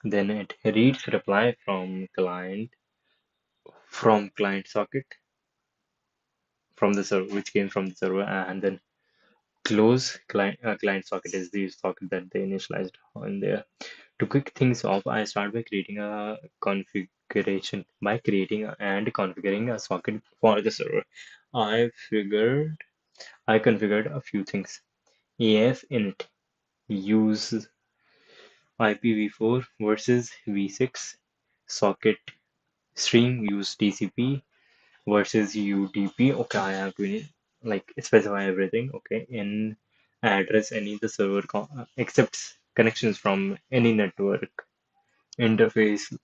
then it reads reply from client socket from the server, which came from the server, and then close client socket is the socket that they initialized on there. To kick things off, I start by creating a configuration by creating and configuring a socket for the server. I figured I configured a few things. AF init use IPv4 versus v6. Socket stream use TCP versus UDP. Okay, I have to like specify everything. Okay, in address any the server accepts connections from any network interface.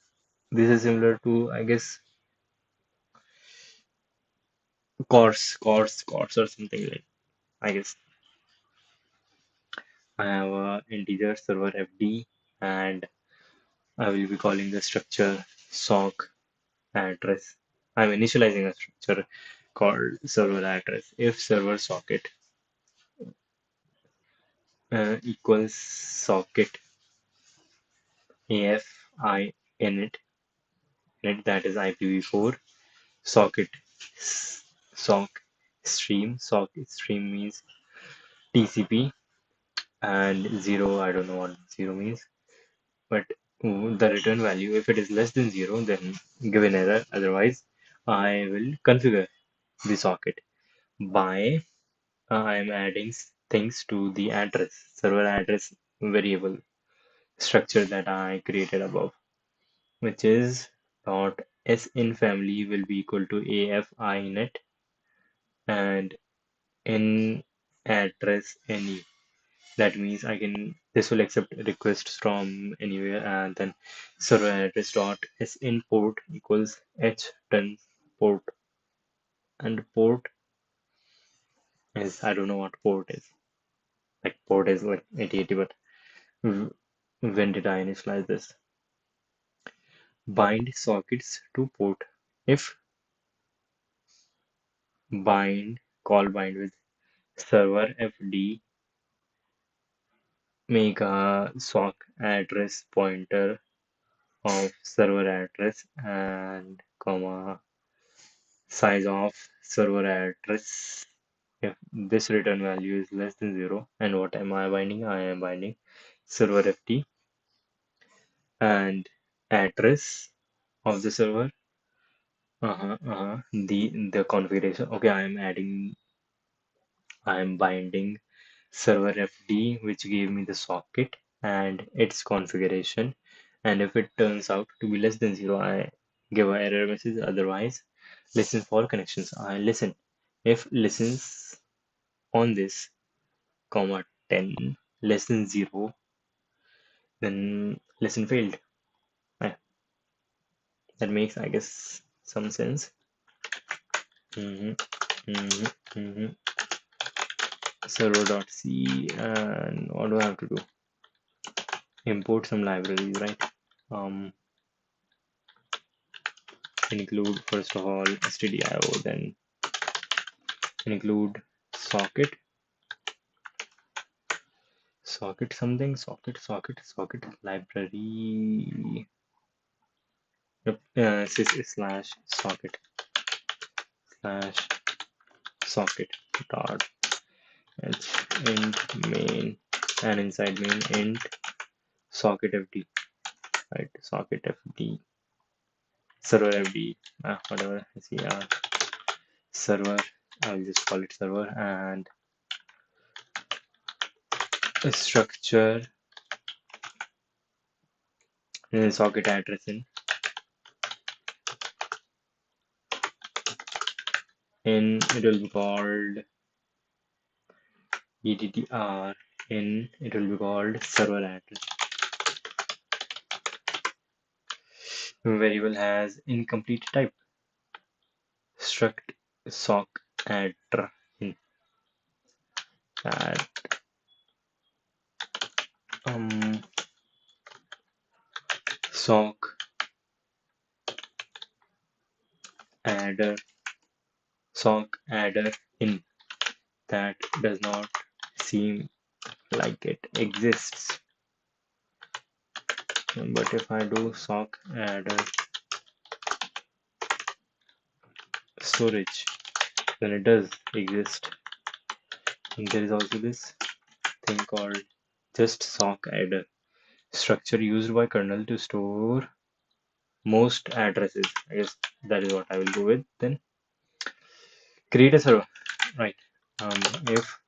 This is similar to, I guess, course or something like. I guess I have a integer server FD, and I will be calling the structure sock address. I'm initializing a structure called server address. If server socket equals socket AFI init, that is IPv4, socket sock stream means TCP, and zero, I don't know what zero means, but the return value, if it is less than zero, then give an error. Otherwise, I will configure the socket by I'm adding things to the server address variable structure that I created above, which is dot sin family will be equal to AFINet and in address any. That means this will accept requests from anywhere, and then server address dot sin port equals h10 port, and port is, I don't know what port is. Like port is like 8080, but when did I initialize this? Bind sockets to port. If call bind with server fd, make a sock address pointer of server address and comma size of server address. If this return value is less than zero, and what am I binding? I am binding server fd and address of the server. The configuration. Okay, I am binding server FD, which gave me the socket and its configuration. And if it turns out to be less than zero, I give an error message. Otherwise, listen for connections. I listen. If listens on this, comma 10 less than zero, then listen failed. Eh, that makes, I guess, some sense. hmm hmm hmm Server.c, and what do I have to do? Import some libraries, right? Include first of all stdio, then include socket, socket library. Yep, sys slash socket slash socket dot h int main, and inside main int socket fd, right? Socket fd server fd, whatever. Server, I'll just call it server, and a structure socket address in it will be called EDDR, in it will be called server address. Variable has incomplete type. Struct sock addr in that um sock adder adder in that does not seem like it exists. But if I do sock adder storage, then it does exist. And there is also this thing called just sock adder, structure used by kernel to store most addresses. I guess that is what I will go with then. Create a server, right? If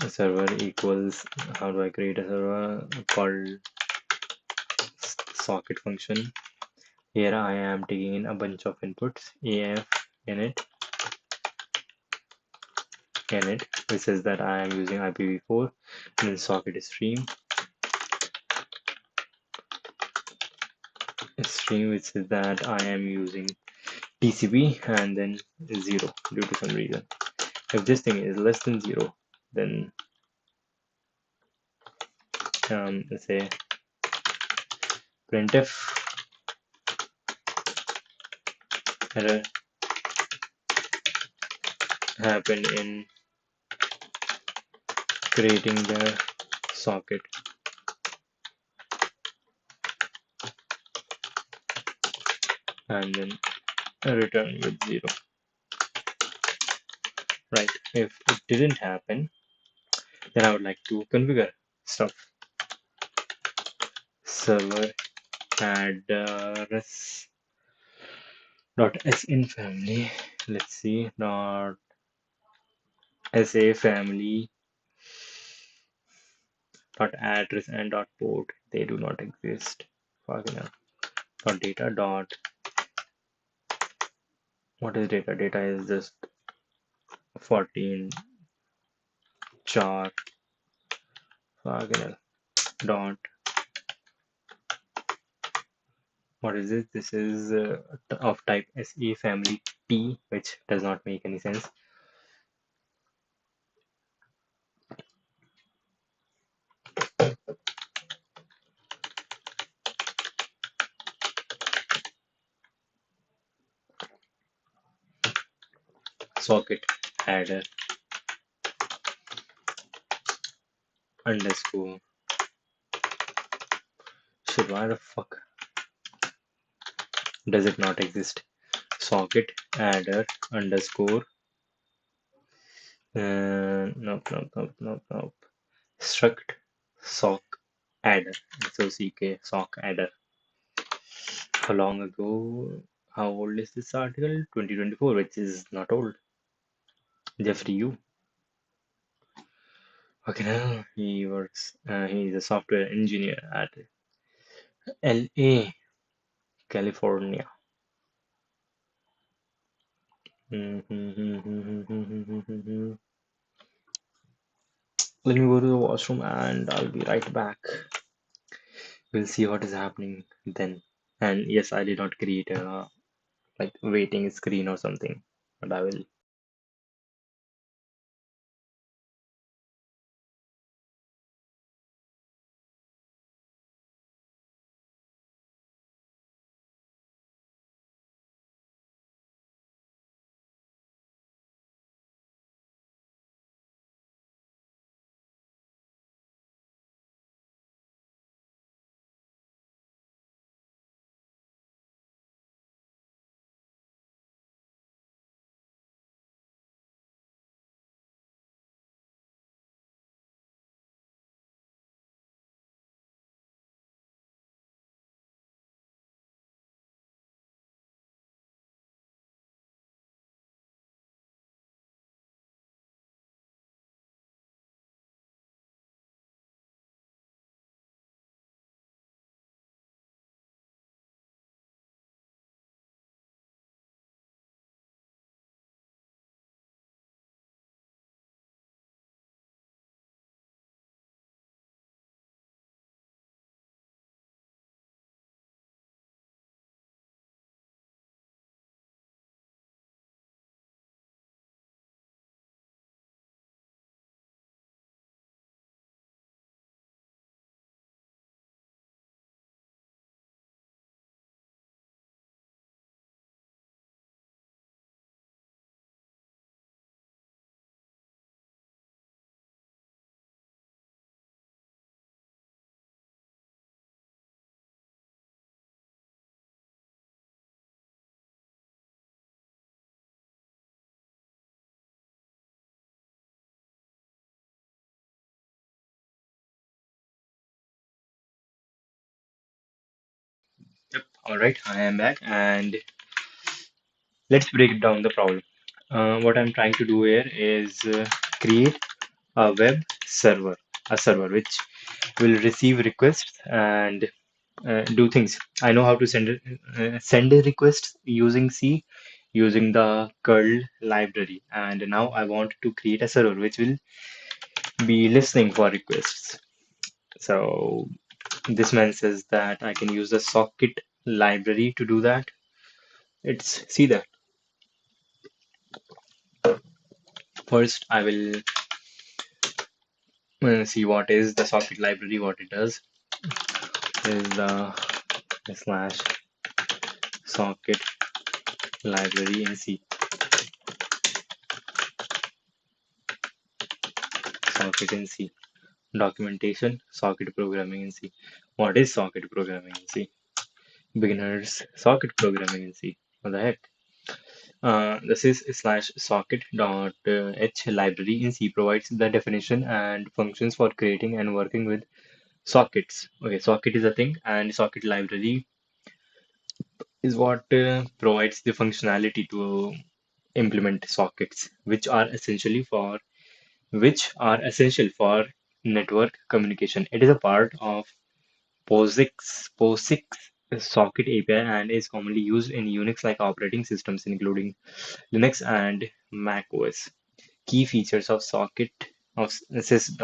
a server equals, how do I create a server? Called socket function. Here I am taking in a bunch of inputs, af init, which says that I am using IPv4, and then socket stream, which says that I am using TCP, and then 0 due to some reason. If this thing is less than 0, then let's say printf error happened in creating the socket, and then return with 0. Right, if it didn't happen, then I would like to configure stuff. Server address dot sin family. Let's see, dot sa family dot address and dot port. They do not exist. Fucking hell. Dot data dot, what is data? Data is just 14 char. Fucking hell. Dot, what is this? This is of type se family t, which does not make any sense. Socket adder underscore. Shit, why the fuck does it not exist? Socket adder underscore. Nope. Struct sock adder. SOCK sock adder. How long ago? How old is this article? 2024, which is not old. Jeffrey Yu. Okay, now he works. He's a software engineer at LA, California. Let me go to the washroom and I'll be right back. We'll see what is happening then. And yes, I did not create a like waiting screen or something, but I will All right, I am back, and let's break down the problem. What I'm trying to do here is create a web server, a server which will receive requests and do things. I know how to send requests using C, using the curl library, and now I want to create a server which will be listening for requests. So this man says that I can use the socket library to do that. Let's see that. First, I will see what is the socket library. What it does is the slash socket library in C. Socket in C. Documentation, socket programming in C. What is socket programming in C? Beginners socket programming in C. What the heck? This is slash socket dot h library in C provides the definition and functions for creating and working with sockets. Okay, socket is a thing, and socket library is what provides the functionality to implement sockets, which are essential for network communication. It is a part of POSIX socket API and is commonly used in Unix-like operating systems, including Linux and Mac OS. Key features of socket of sys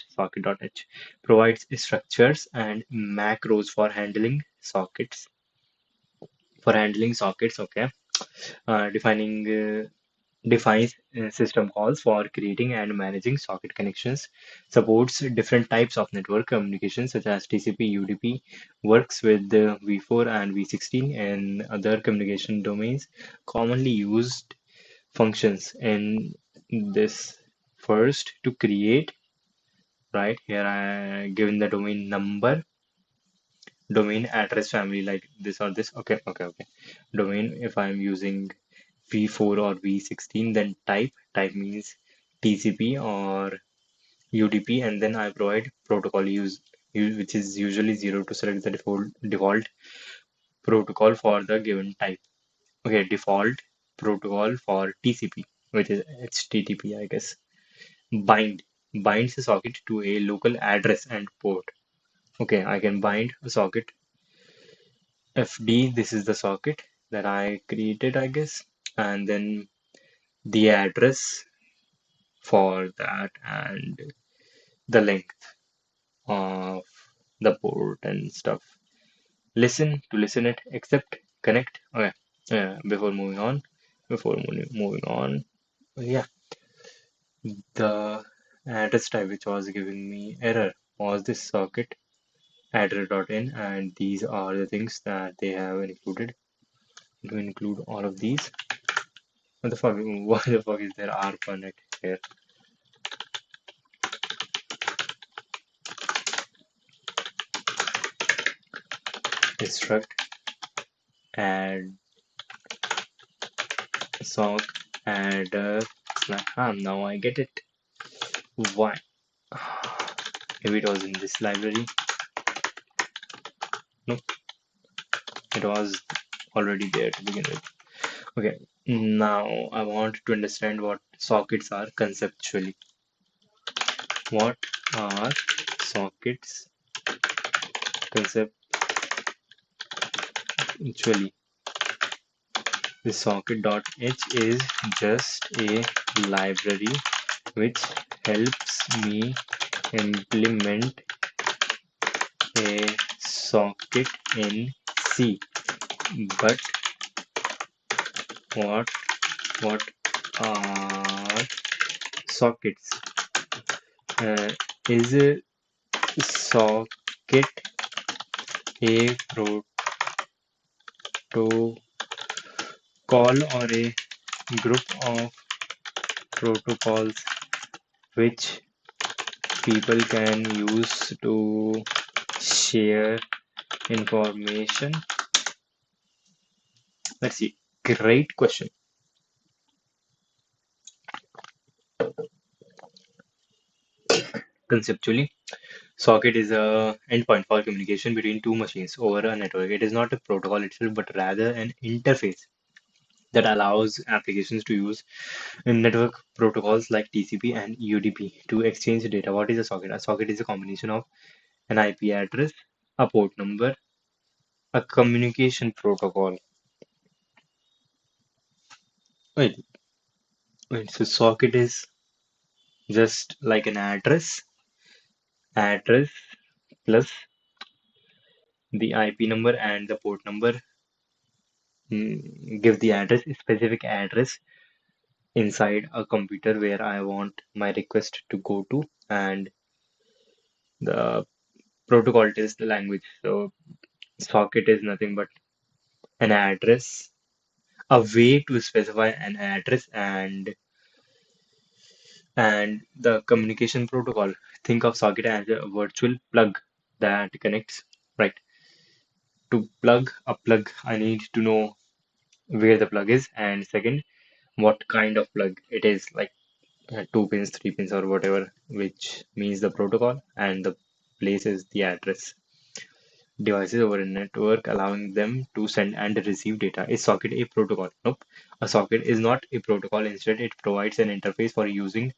socket.h provides structures and macros for handling sockets. Okay, defining defines system calls for creating and managing socket connections, supports different types of network communication such as TCP, UDP, works with the V4 and V16 and other communication domains. Commonly used functions in this: first, to create, right here I given the domain number, domain address family like this or this. Okay. Domain, if I'm using V4 or V16, then type means TCP or UDP, and then I provide protocol which is usually 0 to select the default protocol for the given type. Okay, default protocol for TCP, which is HTTP, I guess. Bind binds the socket to a local address and port. Okay, I can bind a socket FD. This is the socket that I created, I guess, and then the address for that and the length of the port and stuff. Listen it, accept, connect. Okay. Before moving on, yeah, the address type which was giving me error was this socket address.in, and these are the things that they have included. To include all of these. What the fuck? Why the fuck is there ARPANET here? Instruct add sock add now I get it. Why? If it was in this library. Nope, it was already there to begin with. Okay, now I want to understand what sockets are conceptually. What are sockets conceptually? The socket.h is just a library which helps me implement a socket in C. But what what are sockets? Is a socket a protocol or a group of protocols which people can use to share information? Let's see. Great question. Conceptually, Socket is a endpoint for communication between two machines over a network. It is not a protocol itself, but rather an interface that allows applications to use network protocols like TCP and UDP to exchange data. What is a socket? A socket is a combination of an IP address, a port number, a communication protocol. Wait, so socket is just like an address plus the IP number and the port number. Give the address, specific address inside a computer where I want my request to go to, and the protocol tells the language. So socket is nothing but an address, a way to specify an address, and the communication protocol. Think of socket as a virtual plug that connects, right? To plug a plug, I need to know where the plug is, and second, what kind of plug it is, like two pins, three pins, or whatever, which means the protocol, and the place is the address. Devices over a network allowing them to send and receive data. Is socket a protocol? Nope. A socket is not a protocol. Instead, it provides an interface for using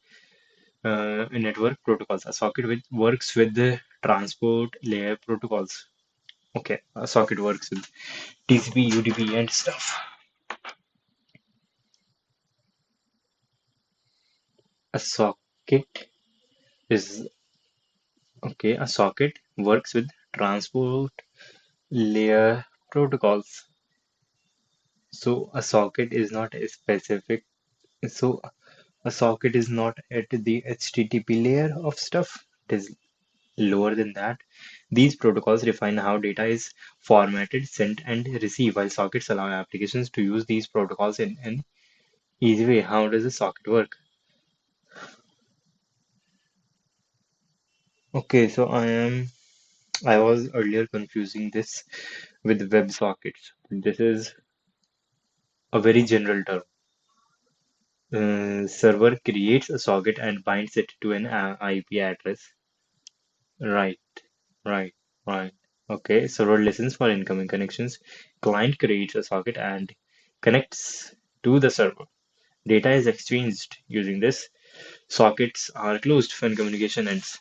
network protocols. A socket which works with the transport layer protocols. Okay, a socket works with TCP, UDP, and stuff. A socket is okay. A socket works with transport layer protocols. So a socket is not a specific. So a socket is not at the HTTP layer of stuff. It is lower than that. These protocols define how data is formatted, sent, and received, while sockets allow applications to use these protocols in an easy way. How does a socket work? Okay, so I was earlier confusing this with web sockets. This is a very general term. Server creates a socket and binds it to an IP address. Right, right, right. Okay, server listens for incoming connections. Client creates a socket and connects to the server. Data is exchanged using this. Sockets are closed when communication ends.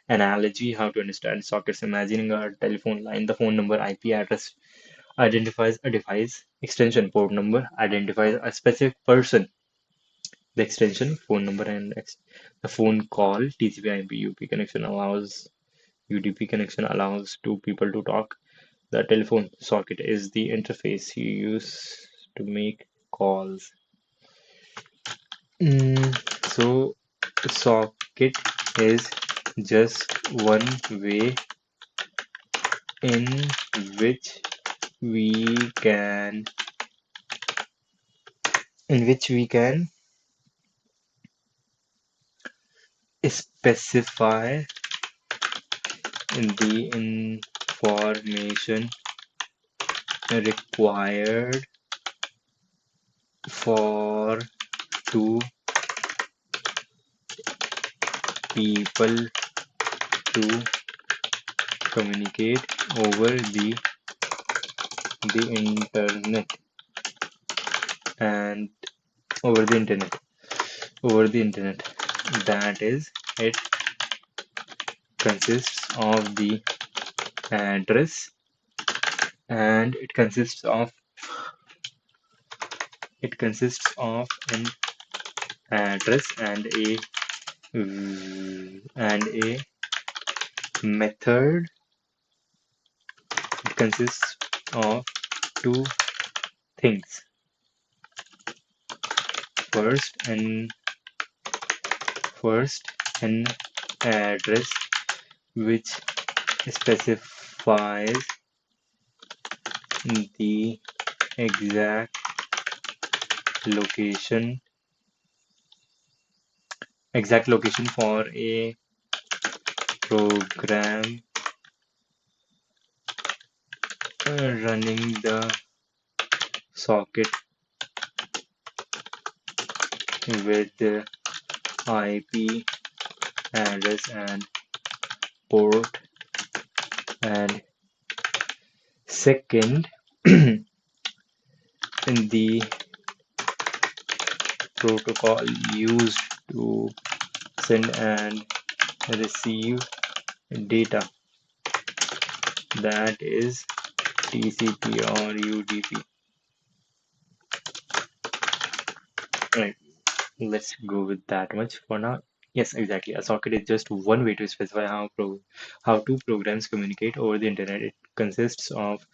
Analogy: how to understand sockets. Imagining a telephone line, the phone number, IP address identifies a device. Extension port number identifies a specific person. The extension, phone number, and the phone call. TCP/IP UP connection allows UDP connection allows two people to talk. The telephone socket is the interface you use to make calls. So socket is just one way in which we can in which we can specify the information required for two people to communicate over the internet and over the internet that is, it consists of the address, and it consists of an address and a method. It consists of two things. First an address which specifies the exact location for a program running the socket with the IP address and port, and second, in the protocol used to send and receive data, that is TCP or UDP. Right, let's go with that much for now. Yes, exactly. A socket is just one way to specify how two programs communicate over the internet. It consists of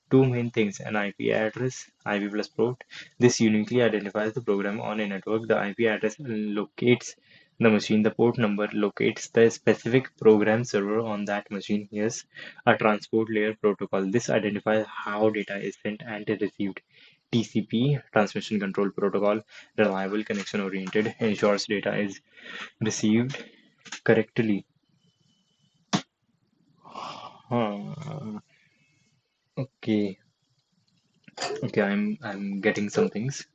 two main things: an IP address, IP plus port. This uniquely identifies the program on a network. The IP address locates the machine. The port number locates the specific program server on that machine. Yes, a transport layer protocol. This identifies how data is sent and received. TCP, Transmission Control Protocol, reliable, connection oriented, ensures data is received correctly. Huh. Okay, okay, I'm getting some things.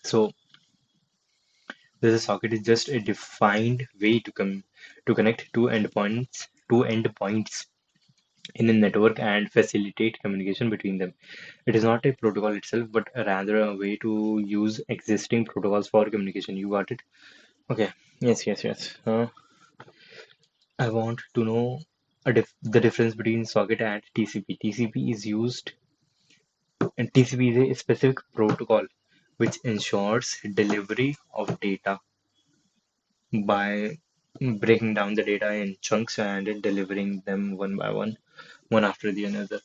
So this a socket is just a defined way to come to connect two endpoints in a network and facilitate communication between them. It is not a protocol itself, but rather a way to use existing protocols for communication. You got it? Okay. Yes, yes, yes. I want to know the difference between socket and TCP. TCP is used, and TCP is a specific protocol which ensures delivery of data by breaking down the data in chunks and delivering them one by one, one after the another.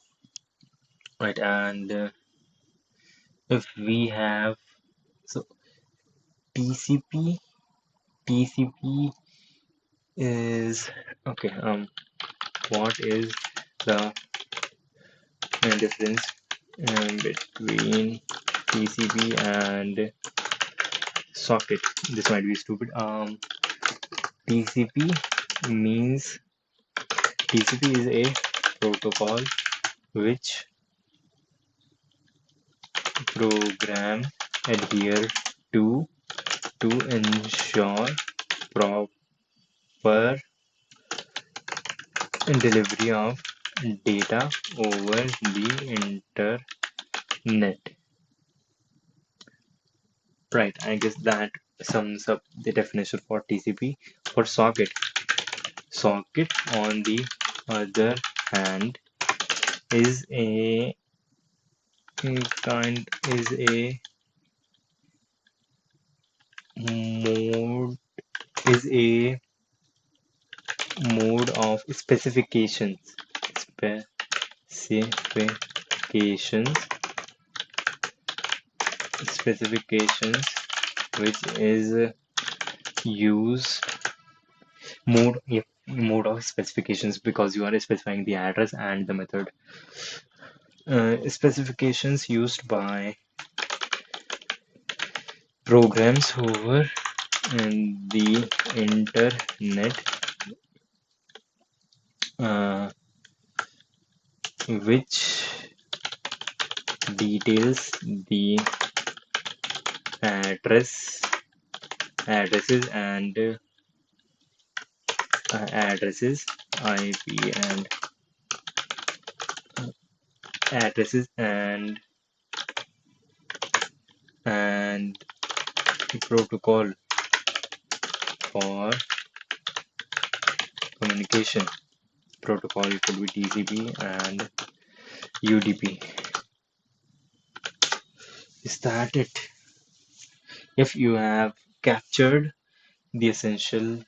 Right, and if we have so TCP, TCP is okay. What is the difference between TCP and socket? This might be stupid. TCP means TCP is a protocol which program adhere to to ensure proper delivery of data over the internet. Right, I guess that sums up the definition for TCP. For socket, socket on the other hand is a kind is a mode is a mode of specifications specifications which is use mode of specifications because you are specifying the address and the method. Specifications used by programs over the internet, uh, which details the address addresses and addresses IP and addresses and the protocol for communication. Protocol could be TCP and UDP. Is that it? If you have captured the essential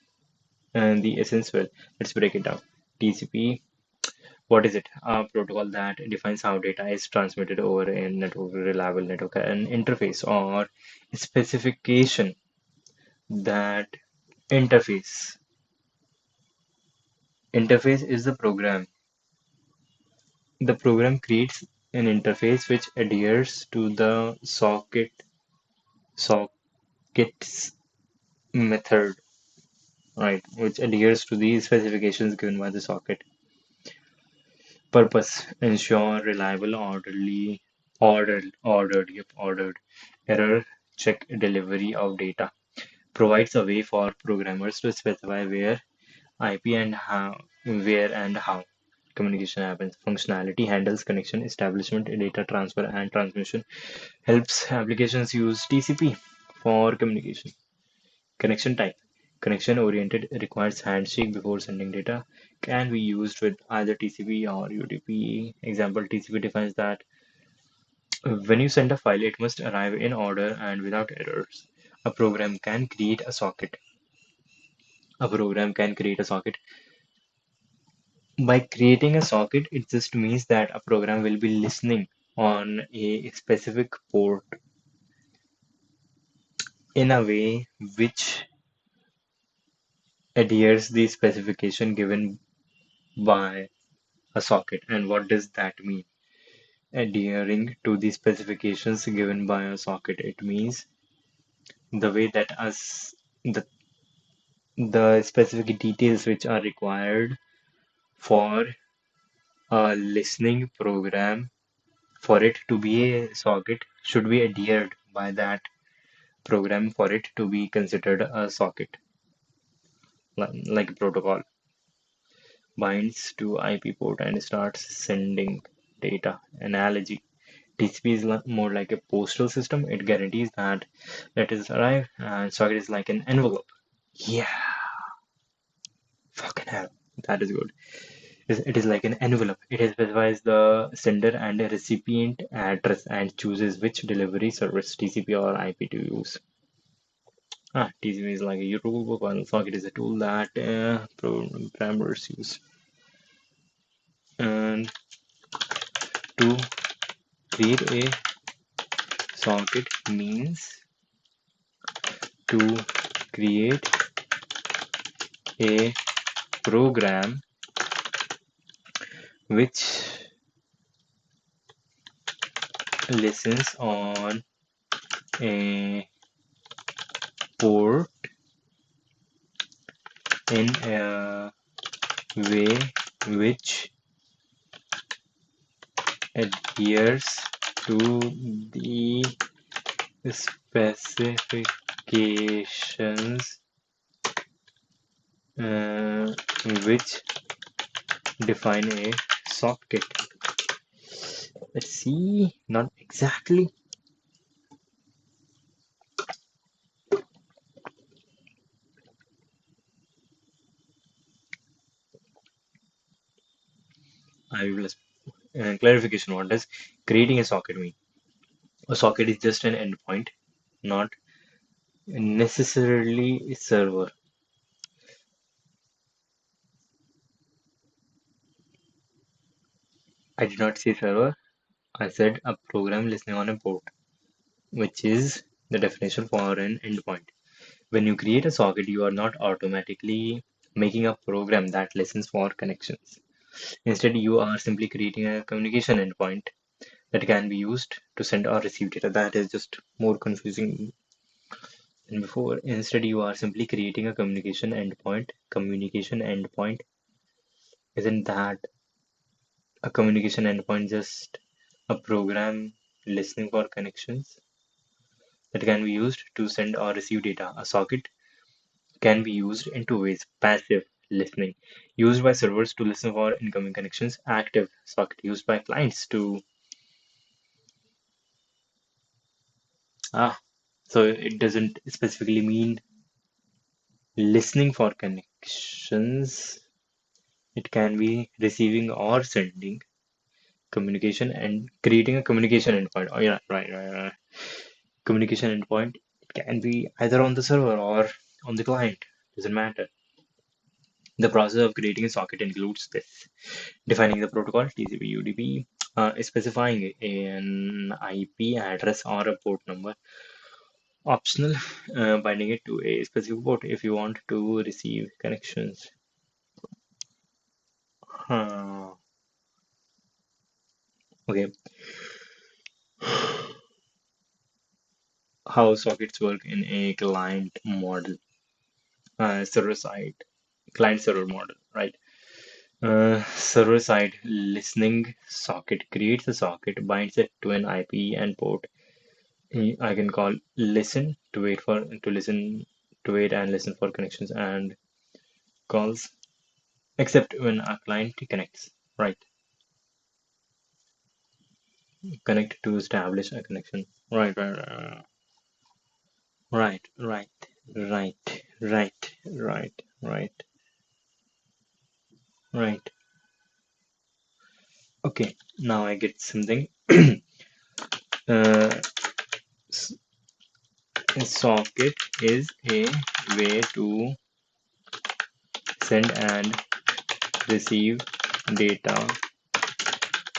and the essence well, let's break it down. TCP, what is it? A protocol that defines how data is transmitted over a network, reliable network, an interface or specification that interface. Interface is the program. The program creates an interface which adheres to the socket's method, right? Which adheres to the specifications given by the socket. Purpose: ensure reliable, ordered, error check delivery of data, provides a way for programmers to specify where and how communication happens. Functionality handles connection, establishment, data transfer, and transmission. Helps applications use TCP for communication. Connection type. Connection oriented requires handshake before sending data. Can be used with either TCP or UDP. Example, TCP defines that when you send a file, it must arrive in order and without errors. A program can create a socket. A program can create a socket. By creating a socket, it just means that a program will be listening on a specific port in a way which adheres the specification given by a socket. And what does that mean? Adhering to the specifications given by a socket. It means the way that us the specific details which are required for a listening program for it to be a socket should be adhered by that program for it to be considered a socket, like a protocol binds to IP port and starts sending data. Analogy: TCP is more like a postal system. It guarantees that letters arrive, and socket is like an envelope. Yeah, fucking hell, that is good. It is like an envelope. It specifies the sender and recipient address and chooses which delivery service, TCP or IP, to use. TCP is like a tool, while socket is a tool that programmers use. And to create a socket means to create a program which listens on a port in a way which adheres to the specifications uh, which define a socket. Let's see, not exactly. I will clarification. What does creating a socket mean? A socket is just an endpoint, not necessarily a server. I did not say server. I said a program listening on a port, which is the definition for an endpoint. When you create a socket, you are not automatically making a program that listens for connections. Instead, you are simply creating a communication endpoint that can be used to send or receive data. That is just more confusing than before. Instead, you are simply creating a communication endpoint. Communication endpoint, isn't that a communication endpoint just a program listening for connections that can be used to send or receive data? A socket can be used in two ways: passive listening, used by servers to listen for incoming connections; active socket, used by clients to ah. So it doesn't specifically mean listening for connections. It can be receiving or sending communication and creating a communication endpoint. Oh yeah, right. Communication endpoint. It can be either on the server or on the client. Doesn't matter. The process of creating a socket includes this: defining the protocol TCP UDP, specifying an IP address or a port number. Optional, binding it to a specific port if you want to receive connections. Huh. Okay, how sockets work in a client model, server side, client server model, right? Server side listening socket creates a socket, binds it to an IP and port. I can call listen to wait and listen for connections and calls, except when a client connects. Right. Connect to establish a connection. Right, right, right, right, right, right, right, right. Okay, now I get something. uh, Socket is a way to send and receive data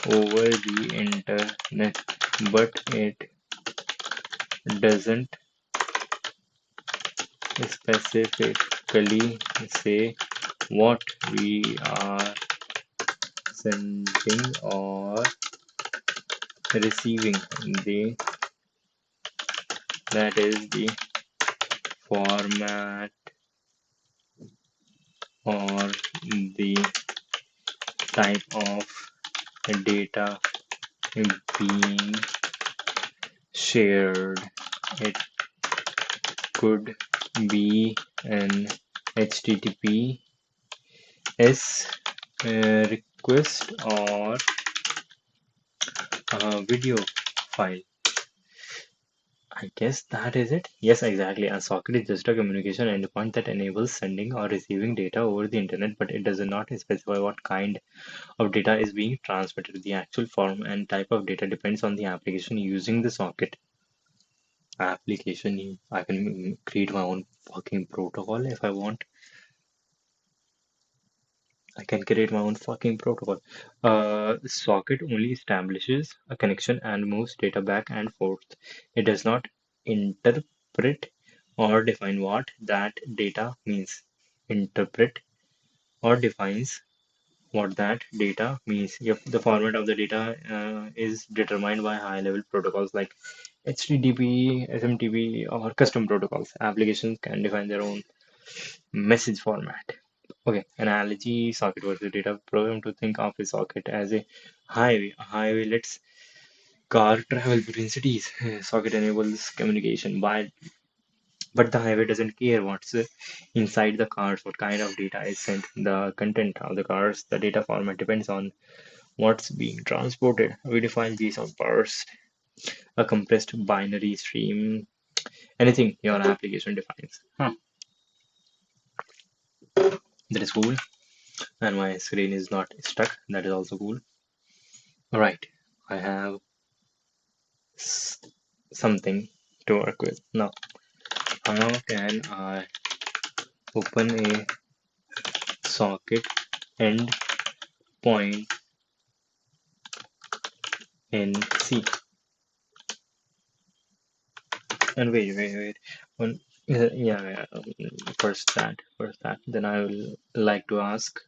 over the internet, but it doesn't specifically say what we are sending or receiving. The That is the format or the type of data being shared. It could be an HTTPS request or a video file. I guess that is it. Yes, exactly. A socket is just a communication endpoint that enables sending or receiving data over the internet, but it does not specify what kind of data is being transmitted. The actual form and type of data depends on the application using the socket. I can create my own fucking protocol if I want. I can create my own fucking protocol. Socket only establishes a connection and moves data back and forth. It does not interpret or define what that data means. Interpret or defines what that data means. If the format of the data is determined by high-level protocols like HTTP, SMTP, or custom protocols, applications can define their own message format. Okay, analogy socket versus data program to think of a socket as a highway. A highway lets car travel between cities. Socket enables communication, but the highway doesn't care what's inside the cars, what kind of data is sent. The content of the cars, the data format depends on what's being transported. We define JSON first, a compressed binary stream, anything your application defines. Huh, that is cool. And my screen is not stuck. That is also cool. All right, I have something to work with. Now, how can I open a socket endpoint in C? And wait. One, first that. Then I will like to ask,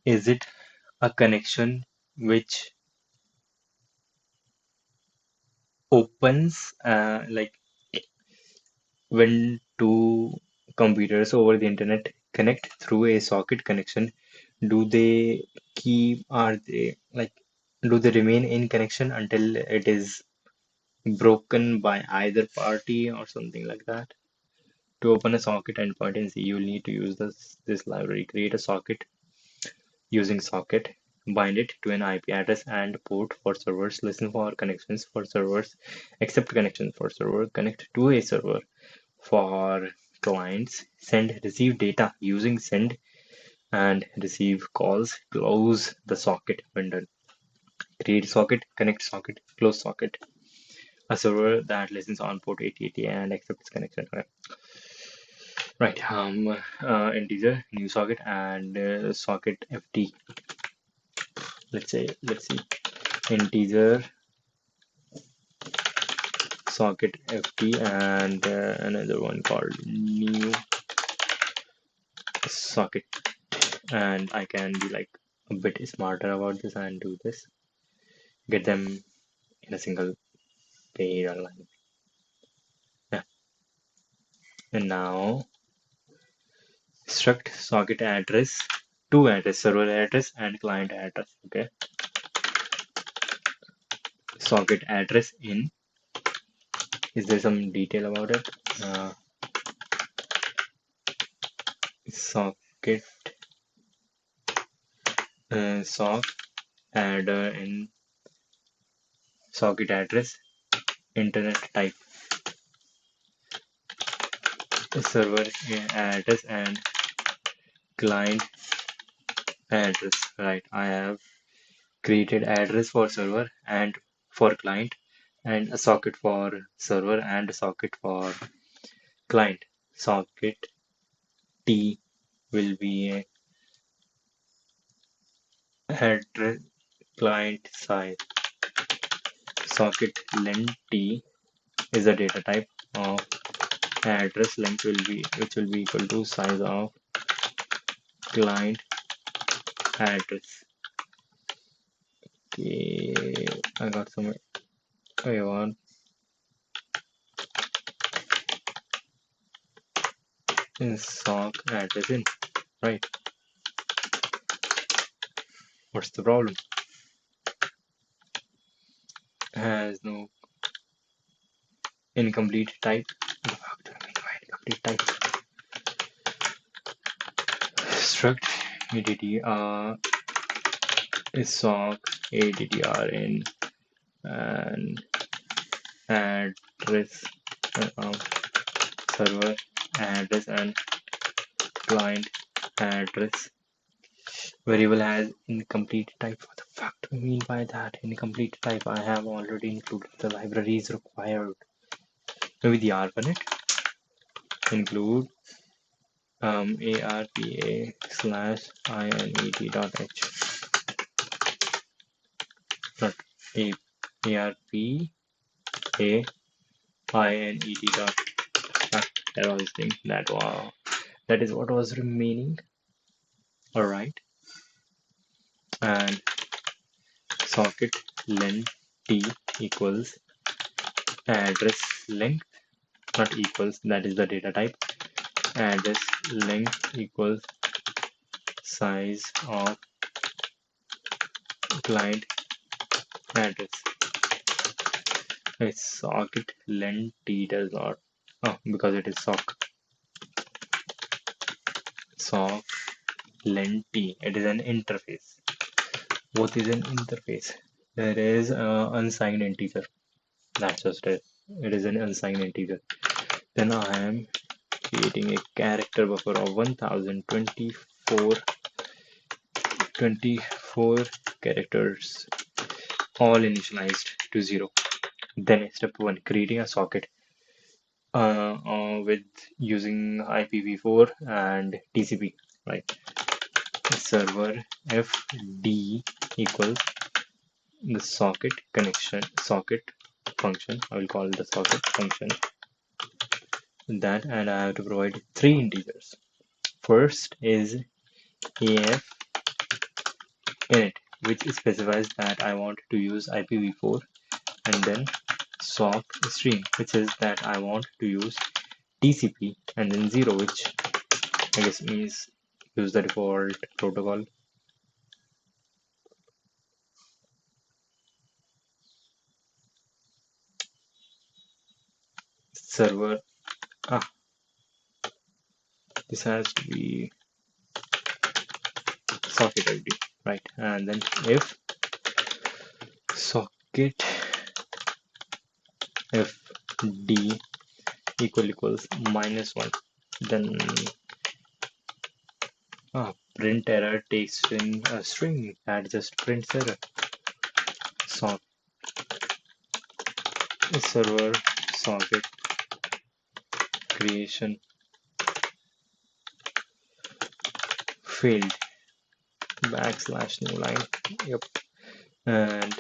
is it a connection which opens, like when two computers over the internet connect through a socket connection, do they are they like, do they remain in connection until it is broken by either party or something like that? To open a socket endpoint in C, you'll need to use this library. Create a socket using socket, bind it to an IP address and port for servers, listen for connections for servers, accept connections for server, connect to a server for clients, send receive data using send and receive calls, close the socket when done. Create socket, connect socket, close socket. A server that listens on port 8080 and accepts connection. Right. Integer, new socket and socket FT. Let's see. Integer socket FT and another one called new socket. And I can be like a bit smarter about this and do this. Get them in a single page or line. Yeah. And now struct socket address, two address, server address and client address. Okay. Socket address in Is there some detail about it? Socket sock add in socket address, internet type, server address, and client address. Right, I have created address for server and for client, and a socket for server and a socket for client. Socket T will be a address client side. Socket length T is a data type of address length will be which will be equal to size of client address. Okay, I got some. I want sock address in, right? What's the problem? Has no incomplete type. What the fuck do I mean by incomplete type? Struct ADDR is sock ADDR in and address server address and client address. Variable has incomplete type. What the fuck do I mean by that? Incomplete type. I have already included the libraries required. Maybe the ARPANET include arpa slash inet dot h, not a arpa inet dot. That was the thing. That is what was remaining. All right, and socket length t equals address length, not equals. That is the data type. Address length equals size of client address. A socket length t does not. Oh, because it is sock length t. It is an interface. What is an interface? There is an unsigned integer. That's just it. It is an unsigned integer. Then I am creating a character buffer of 1024 characters, all initialized to 0. Then step 1, creating a socket with using IPv4 and TCP, right? Server fd equals the socket connection socket function. I will call the socket function that, and I have to provide 3 integers. First is af init, which specifies that I want to use IPv4, and then sock stream, which is that I want to use TCP, and then 0, which I guess means use the default protocol. Server, this has to be socket ID, right? And then if socket fd equals -1, then print error takes in a string that just prints error. Sock server socket creation failed /new line. Yep. And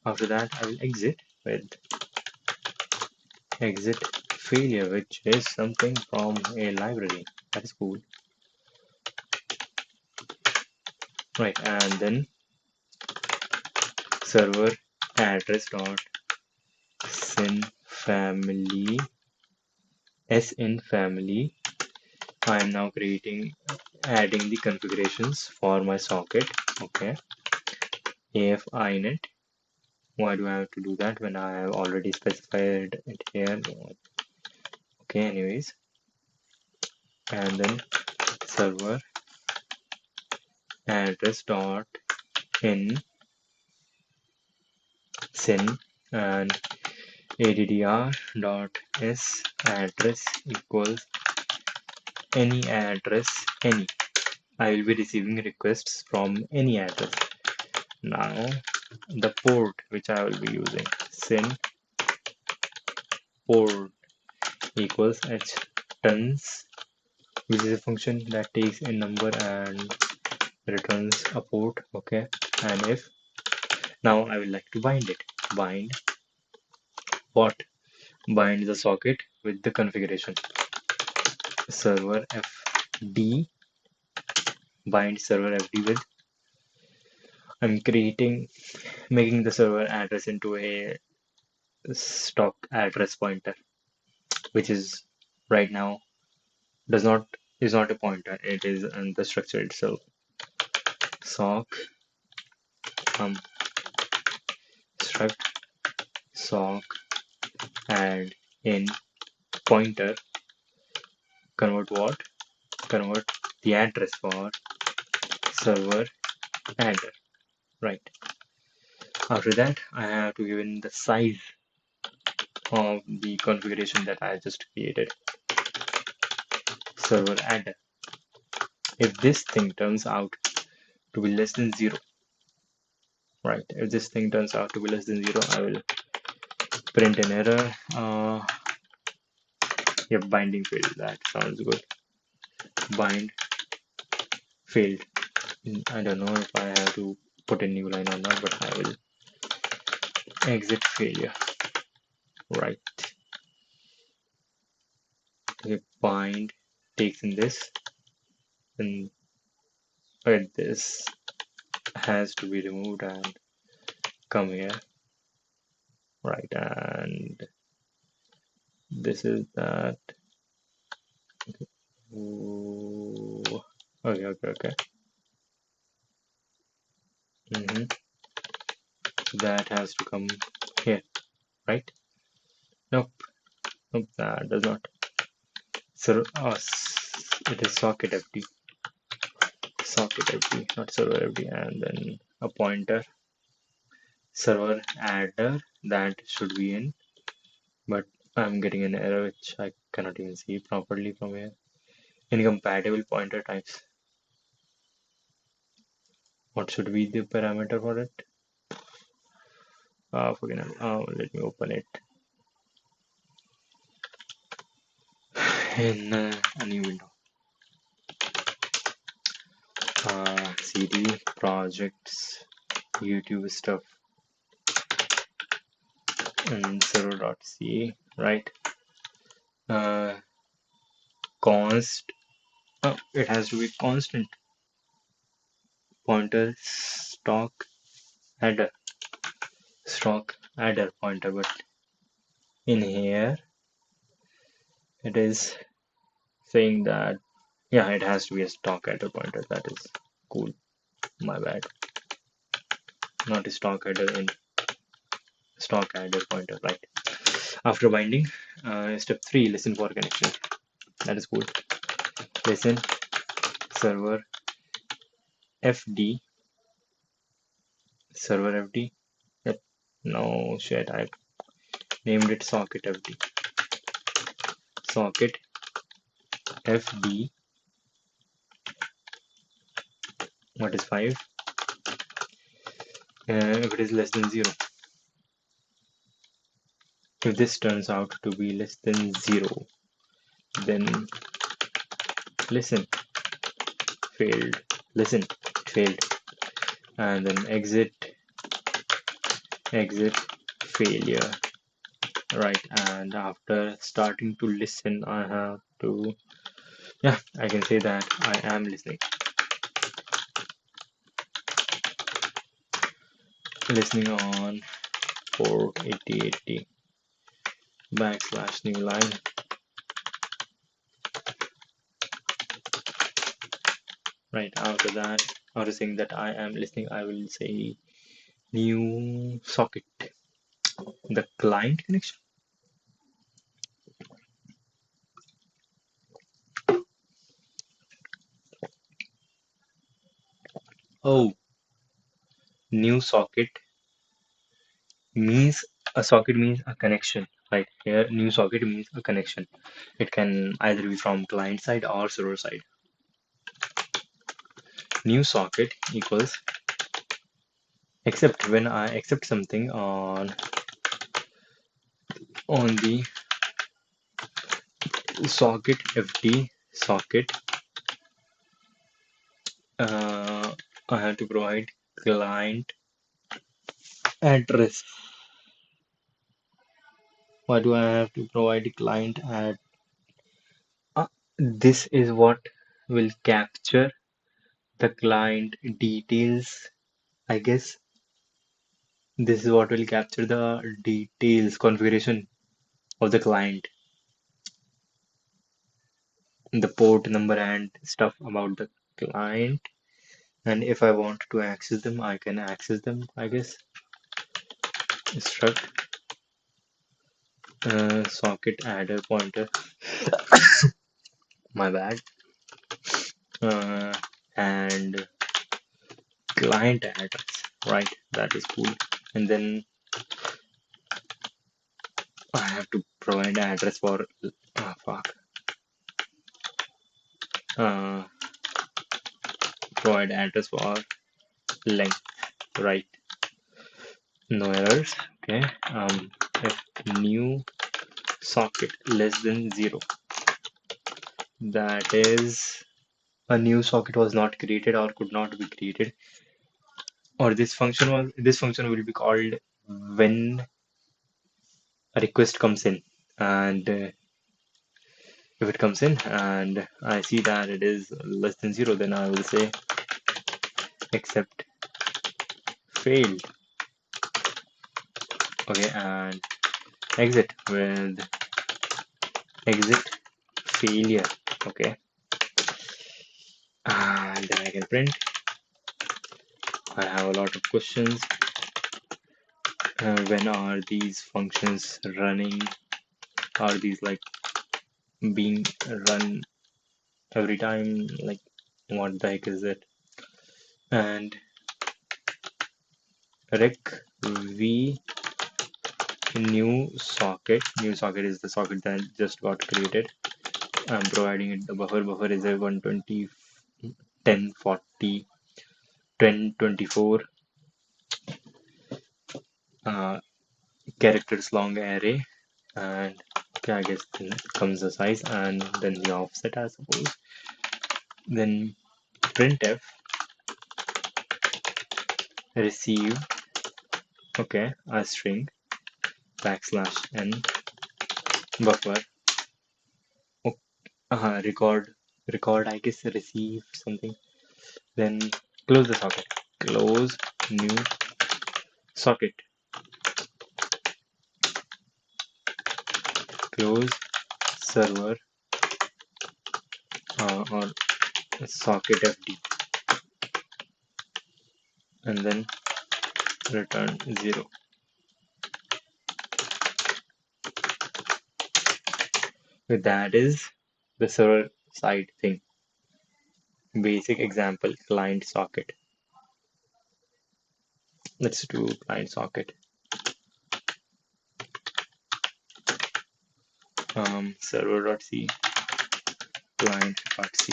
after that I will exit with exit failure, which is something from a library. That is cool. Right, and then server address dot sinfamily sinfamily. I am now adding the configurations for my socket. Okay, af inet Why do I have to do that when I have already specified it here? Okay, anyways, and then server address dot in sin and addr dot s address equals any address any. I will be receiving requests from any address. Now the port which I will be using, sin port equals h tons, which is a function that takes a number and returns a port. Okay, and if now I would like to bind it. Bind what? Bind the socket with the configuration. Server fd, bind server fd with, I'm making the server address into a stock address pointer, which is right now does not is not a pointer, it is in the structure itself. Sock struct sock and in pointer, convert what? Convert the address for server adder. Right. After that, I have to give in the size of the configuration that I just created. Server adder. If this thing turns out to be less than 0, right? If this thing turns out to be less than 0, I will print an error. Yeah, binding failed. That sounds good. Bind failed. I don't know if I have to put a new line or not, but I will exit failure. Right. Okay, bind takes in this, and this has to be removed and come here. Right, and this is that. Ooh. Okay. That has to come here, right? Nope, that does not. So, it is socket fd, not server fd, and then a pointer, server adder, that should be in, but I'm getting an error which I cannot even see properly from here. Incompatible pointer types. What should be the parameter for it? Let me open it in a new window. CD projects, YouTube stuff, and server.ca, right? Const, it has to be constant pointer stock adder pointer, but in here it is saying that, yeah, it has to be a stock adder pointer. That is cool. My bad. Not a stock adder in stock adder pointer, right? After binding, step 3, listen for connection. That is cool. Listen server fd, Yep. No shit, I named it socket fd. Socket fd, what is 5? If it is less than 0. If this turns out to be less than 0, then listen failed, listen failed, and then exit failure. Right, and after starting to listen, I have to, yeah, I can say that I am listening on port 8080 / new line. Right, after that, after saying that I am listening, I will say new socket. The client connection. Oh, new socket means a socket means a connection. Right here, new socket means a connection. It can either be from client side or server side. New socket equals except when I accept something on the socket FD socket, uh, I have to provide client address. Why do I have to provide client ad? This is what will capture the client details. I guess this is what will capture the details configuration of the client, the port number and stuff about the client. And if I want to access them, I can access them, I guess. Struct socket adder pointer. My bad. Uh, and client address. Right, that is cool. And then I have to provide address for fuck. Uh, Provide address for length. Right. No errors. Okay. If new socket less than 0, that is a new socket was not created or could not be created, or this function will be called when a request comes in, and if it comes in and I see that it is less than 0, then I will say except failed. Okay, and exit with exit failure. Okay, and then I can print. I have a lot of questions. When are these functions running? Are these like being run every time? Like, what the heck is it? And rec v new socket is the socket that just got created. I'm providing it the buffer is a 120 10 40 10 24 characters long array, and okay, I guess then comes the size and then the offset, I suppose. Then printf receive, okay, a string \n buffer. Record, I guess, receive something. Then close the socket. Close new socket. Close server or socket FD, and then return 0. That is the server side thing. Basic example, client socket. Let's do client socket. Server.c, client.c.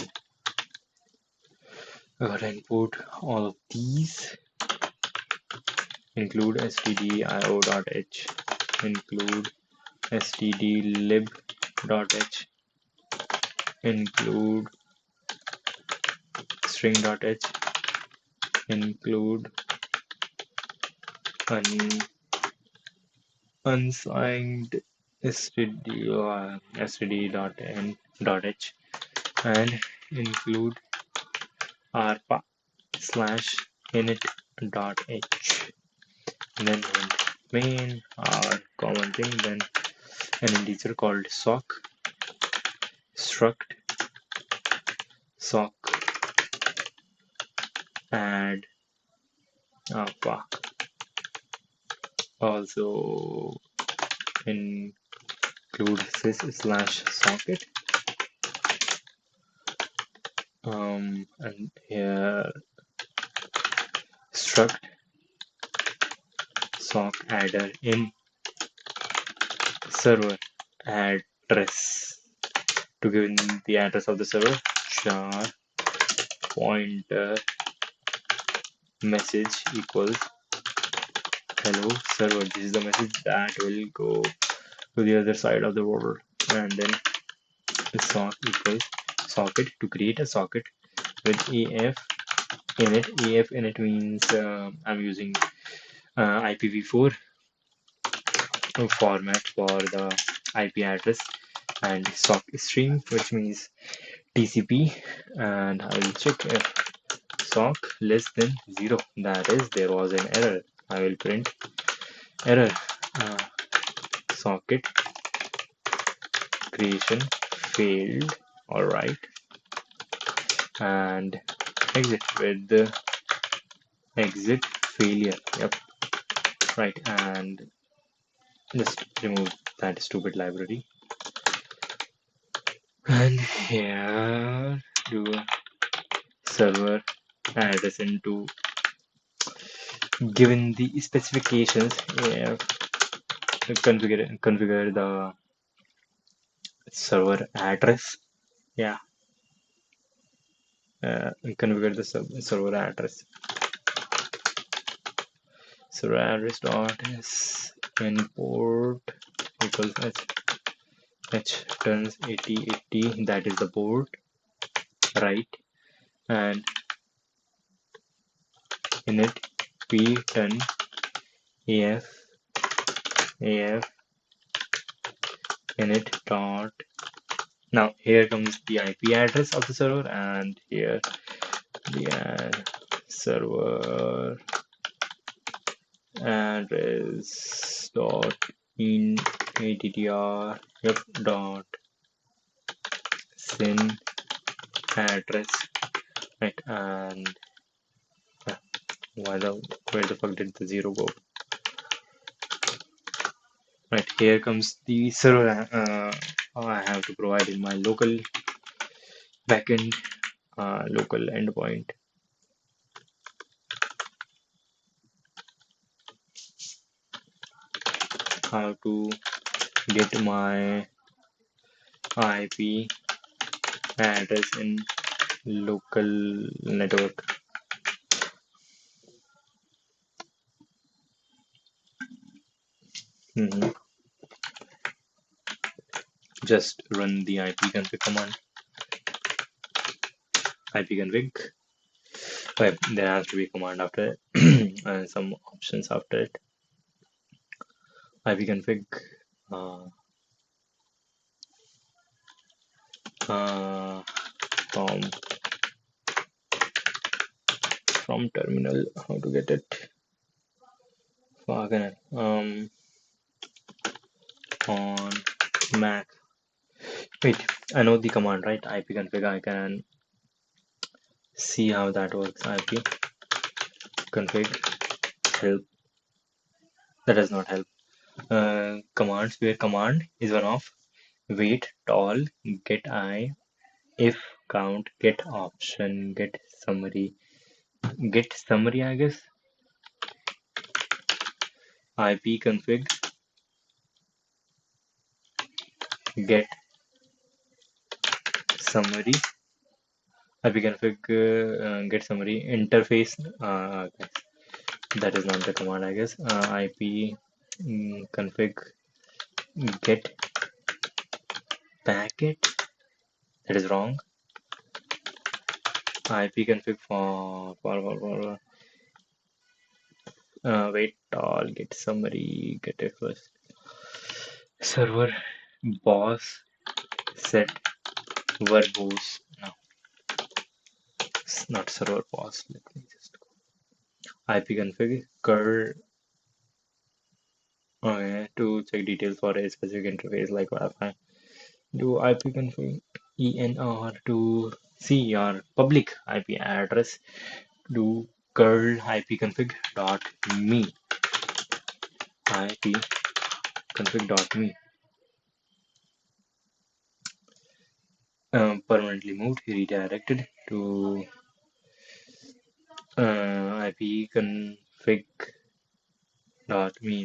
I gotta input all of these. Include stdio.h, include stdlib.h, include string.h, include unsigned std.n.h, and include arpa slash init.h. Then main, our common thing, then an integer called sock, struct sock add Also include sys/socket, and here struct sock adder in server address to give in the address of the server, char pointer message equals hello server. This is the message that will go to the other side of the world. And then the sock equals socket to create a socket with AF init. AF init means I'm using IPv4 format for the IP address, and sock stream, which means TCP, and I will check if sock less than 0, that is there was an error. I will print error, uh, socket creation failed. All right, and exit with the exit failure. Yep, right, and just remove that stupid library. And here do a server address into given the specifications. Yeah, configure the server address. Yeah, configure the server address. Server address dot s import equals h turns 8080, that is the port, right? And init p turn af af init dot. Now here comes the IP address of the server, and here the server address dot in attr f dot syn address, right? And where the fuck did the 0 go? Right, here comes the server I have to provide in my local backend, local endpoint. How to get my IP address in local network. Just run the ipconfig command. Ipconfig. Well, there has to be a command after it and some options after it. Ipconfig from terminal. How to get it? On Mac. Wait, I know the command, right? Ipconfig. I can see how that works. Ipconfig help. That does not help. Commands where command is one of wait, tall, get I, if, count, get option, get summary, I guess. Ipconfig get summary. Ipconfig get summary interface. That is not the command, I guess. Ip config get packet. That is wrong. Ipconfig for wait, all get summary, get it first. Server boss set verbose. No, it's not server boss. Let me just go. Ipconfig curl. Okay, to check details for a specific interface like Wi-Fi. Do ipconfig enr to see your public IP address. Do curl ipconfig dot me IP config.me permanently moved, redirected to IP config.me.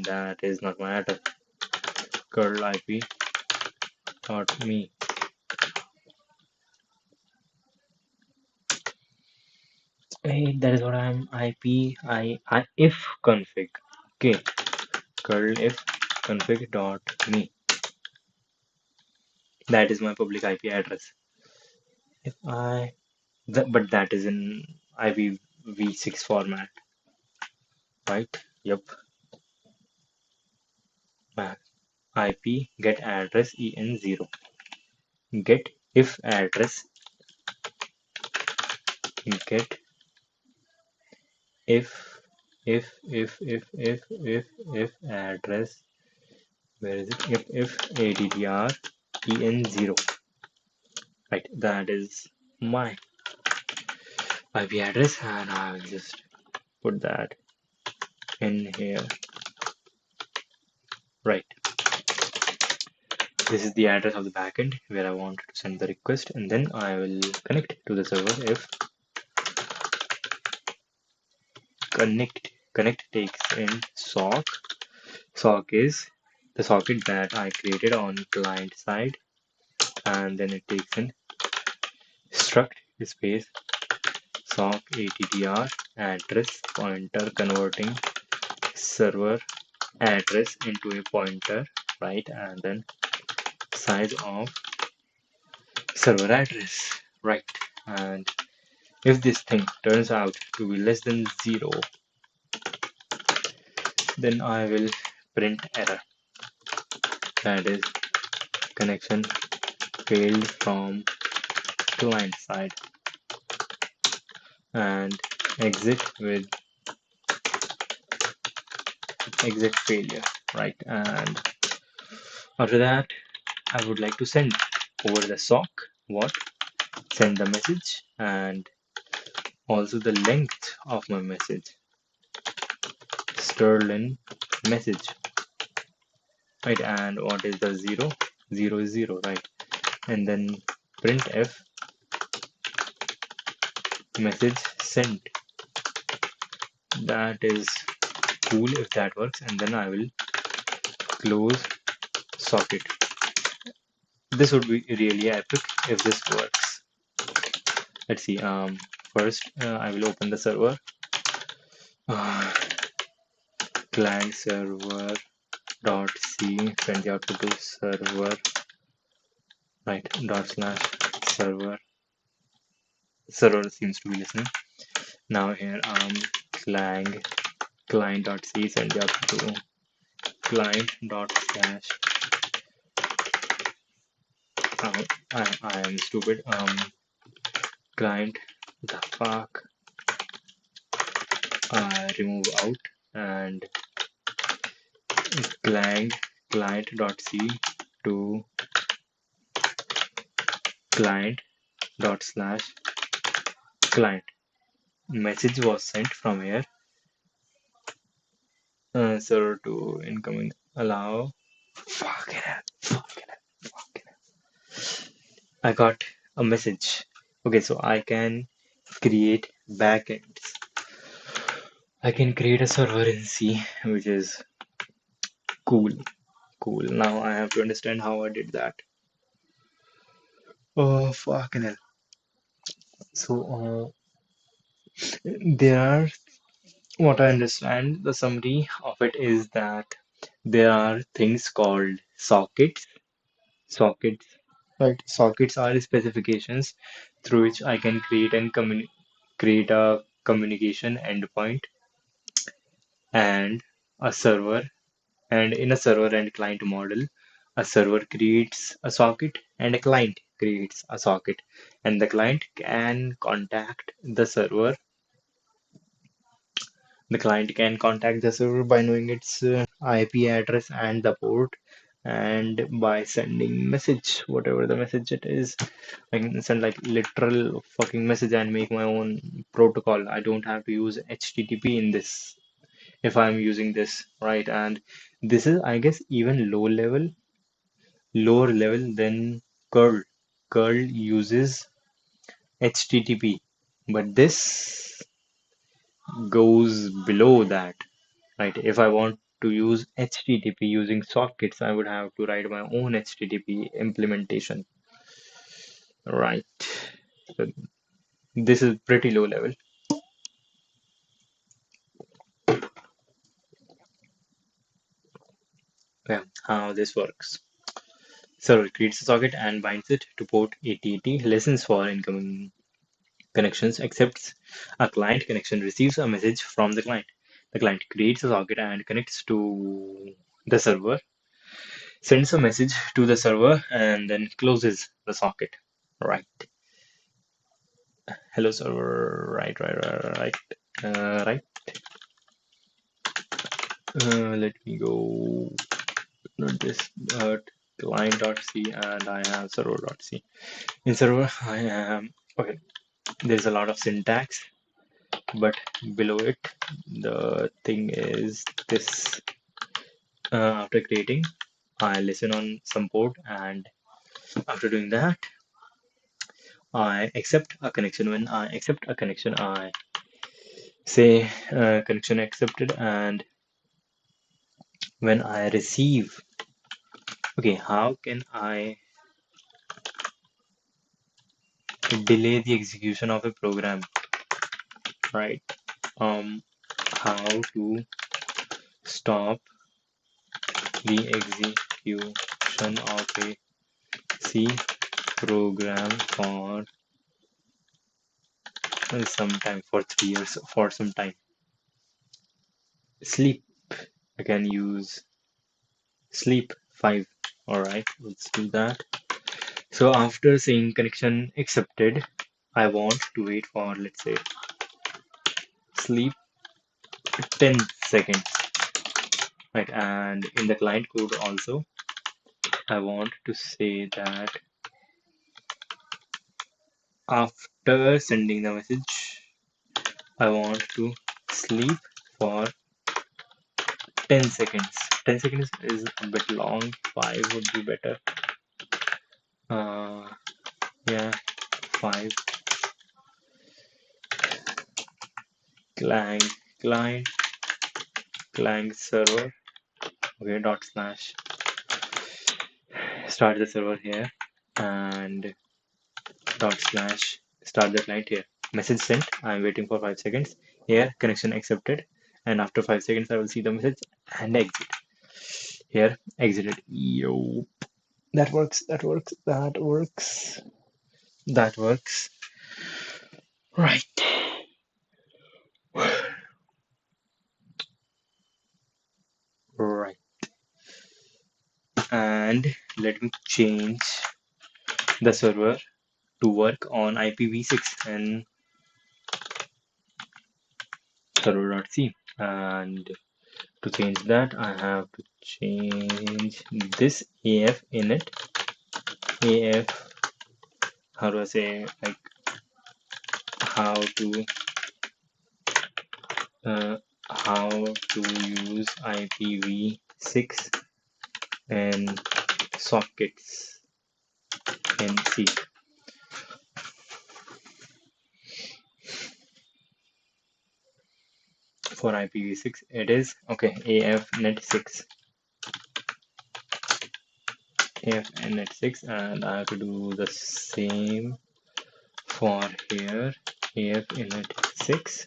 That is not my address. Curl IP.me. Hey, that is what I'm I if config. Okay, curl if config.me. That is my public IP address. If I but that is in IPv6 format, right? Yep. Uh, IP get address en0. Get if address get if if address, where is it? If addr en0, right? That is my IP address, and I'll just put that in here, right? This is the address of the backend where I want to send the request, and then I will connect to the server. If connect takes in sock. Sock is the socket that I created on client side, and then it takes in struct space sock attr address pointer, converting server address into a pointer, right? And then size of server address, right? And if this thing turns out to be less than 0, then I will print error. That is connection failed from client side, and exit with exit failure, right? And after that, I would like to send over the sock what send the message and also the length of my message, sterling message, right? And what is the 0? 0 is 0, right? And then printf message sent. That is cool if that works, and then I will close socket. This would be really epic if this works. Let's see. First, I will open the server. Client server dot c, send the output to server, right? Dot slash server. Server seems to be listening. Now here client dot c, send the output to client dot slash. I am stupid. Client the fuck. Remove out and client.c to client dot slash client. Message was sent from here. Server to incoming allow. Fucking hell. Fucking hell. Fucking hell. I got a message. Okay, so I can create backends. I can create a server in C, which is cool. Cool. Now I have to understand how I did that. Oh, fucking hell. So, there are, what I understand, the summary of it is that there are things called sockets. Sockets, right? Sockets are specifications through which I can create a communication endpoint and a server. And in a server and client model, a server creates a socket and a client creates a socket. And the client can contact the server. The client can contact the server by knowing its IP address and the port, and by sending message, whatever the message it is. I can send like literal fucking message and make my own protocol. I don't have to use HTTP in this. if I'm using this, right? And this is, I guess, even lower level than curl. Curl uses HTTP, but this goes below that, right? If I want to use HTTP using sockets, I would have to write my own HTTP implementation, right? So this is pretty low level. Yeah, how this works. Server creates a socket and binds it to port 8080, listens for incoming connections, accepts a client connection, receives a message from the client. The client creates a socket and connects to the server, sends a message to the server, and then closes the socket. Right. Hello, server. Right. Let me go. Not this. Client.c and I have server.c. In server, I am okay. There's a lot of syntax, but below it, the thing is this. After creating, I listen on some port, and after doing that, I accept a connection. When I accept a connection, I say connection accepted, and when I receive, okay, how can I delay the execution of a program, right? How to stop the execution of a C program for some time, for 3 years, for some time. Sleep. I can use sleep 5. All right, let's do that. So after saying connection accepted, I want to wait for, let's say, sleep 10 seconds, right? And in the client code also, I want to say that after sending the message, I want to sleep for 10 seconds. 10 seconds is a bit long, 5 would be better. Uh, yeah, 5. Clang, client, clang server. Okay, dot slash start the server here and dot slash start the client here. Message sent. I'm waiting for 5 seconds. Here, connection accepted. And after 5 seconds, I will see the message and exit. Here, exited. Yo, that works. That works. That works. That works. Right. Right. And let me change the server to work on IPv6 and server.c. And to change that, I have to change this AF init. AF, how do I say, like how to uh, how to use IPv6 and sockets in C. For IPv6, it is okay. AFnet6, AFnet6, and I have to do the same for here. AFnet6,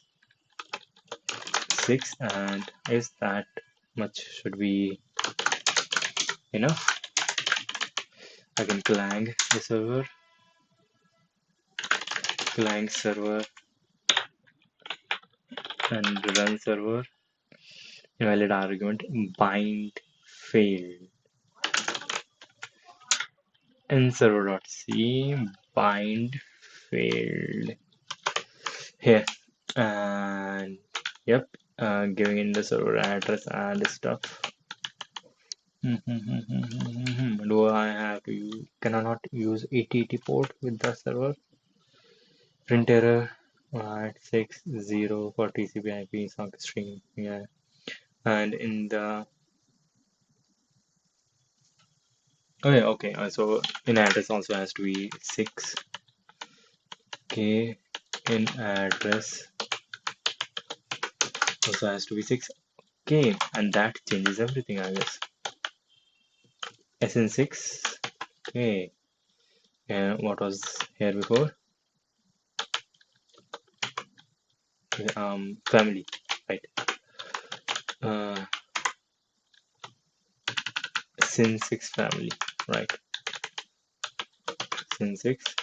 6, and is that much should be enough? I can clang the server, clang server, and run server. Invalid argument, bind failed. In server.c, bind failed. Here, and yep, giving in the server address and stuff. Do I have to use, can I not use 8080 port with the server? Print error at 60 for TCP IP socket string. Yeah. And in the oh yeah, okay. So in address also has to be 6. Okay, in address also has to be 6. Okay, and that changes everything, I guess. SN6. Okay, and what was here before? Family, right? Uh, Sin6 family, right? Sin6,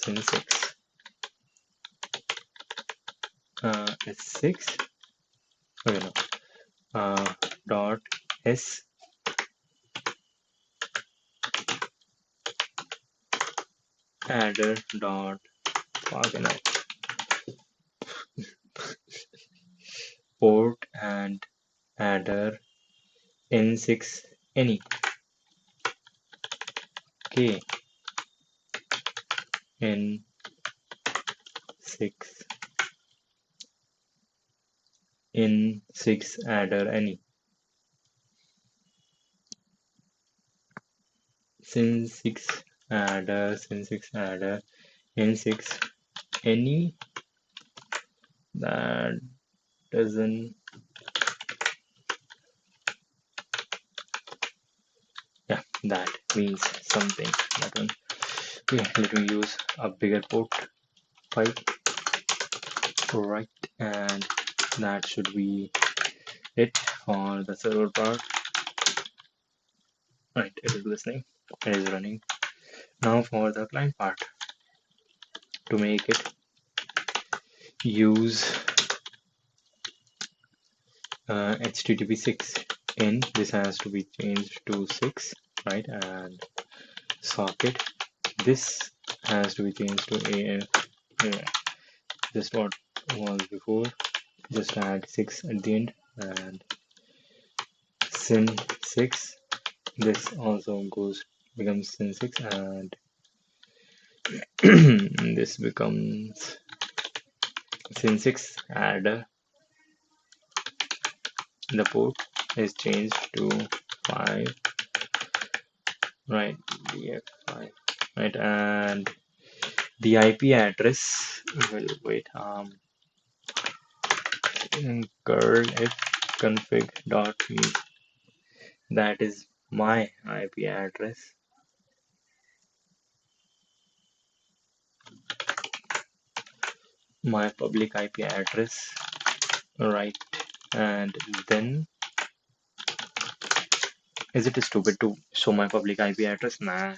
Sin6. S6. Okay, no. Dot S adder dot fucking hell, port and adder N6 any. Okay, N6 N6 adder any. Sin6 adder N6 any. That doesn't, yeah, that means something. That one. Okay, let me use a bigger port pipe, right? And that should be it for the server part. Right, it is listening, it is running. Now for the client part, to make it use HTTP 6 in, this has to be changed to 6, right? And socket, this has to be changed to AF, just what was before, just add 6 at the end, and sin 6, this also becomes sin 6, and this becomes sin 6 adder. The port is changed to 5, right? DF5, right? And the IP address will wait. Curl if config dot me, that is my IP address. My public IP address, right? And then, is it stupid to show my public IP address? Nah,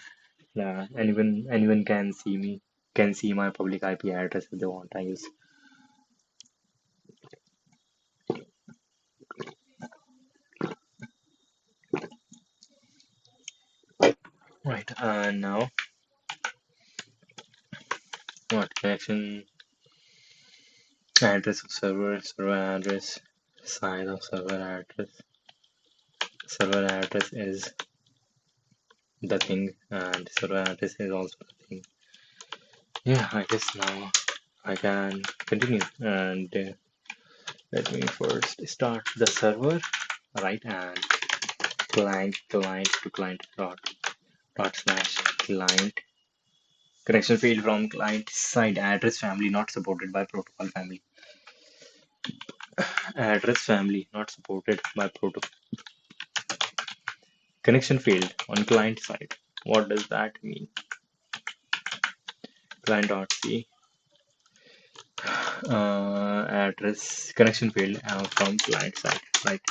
nah. Anyone can see me, can see my public IP address if they want, I guess. Right. Now, what connection address of server address, size of server address is the thing, and server address is also the thing. Yeah, I guess now I can continue, and let me first start the server, right? And client to client dot slash client, connection field from client side, address family not supported by protocol family, address family not supported by protocol, connection field on client side. What does that mean? Client.c address connection field from client side, right?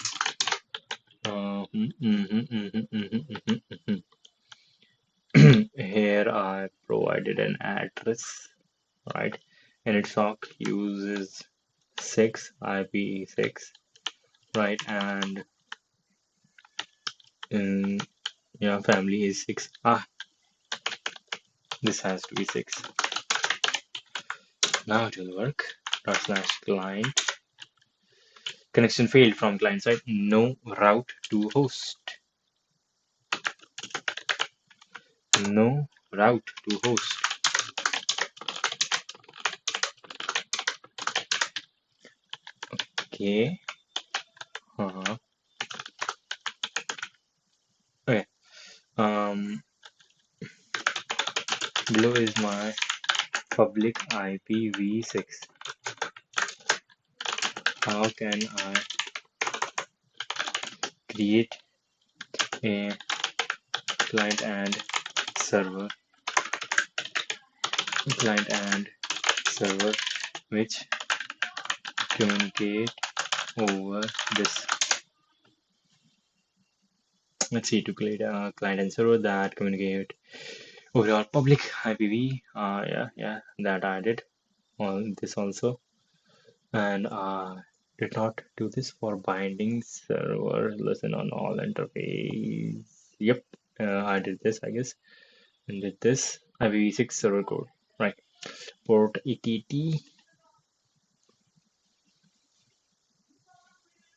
Here I provided an address, right? And its sock uses 6 IP6, right? And in family is 6. This has to be 6. Now it will work. Dot slash client, connection failed from client side, no route to host, no route to host. Okay. below is my public IPv6. How can I create a client and server, client and server which communicate over this? Let's see, to create a client and server that communicate over our public IPv. Yeah, that I did on this also, and did not do this for binding server listen on all interface. Yep, I did this, I guess, and did this IPv6 server code, right? Port ATT.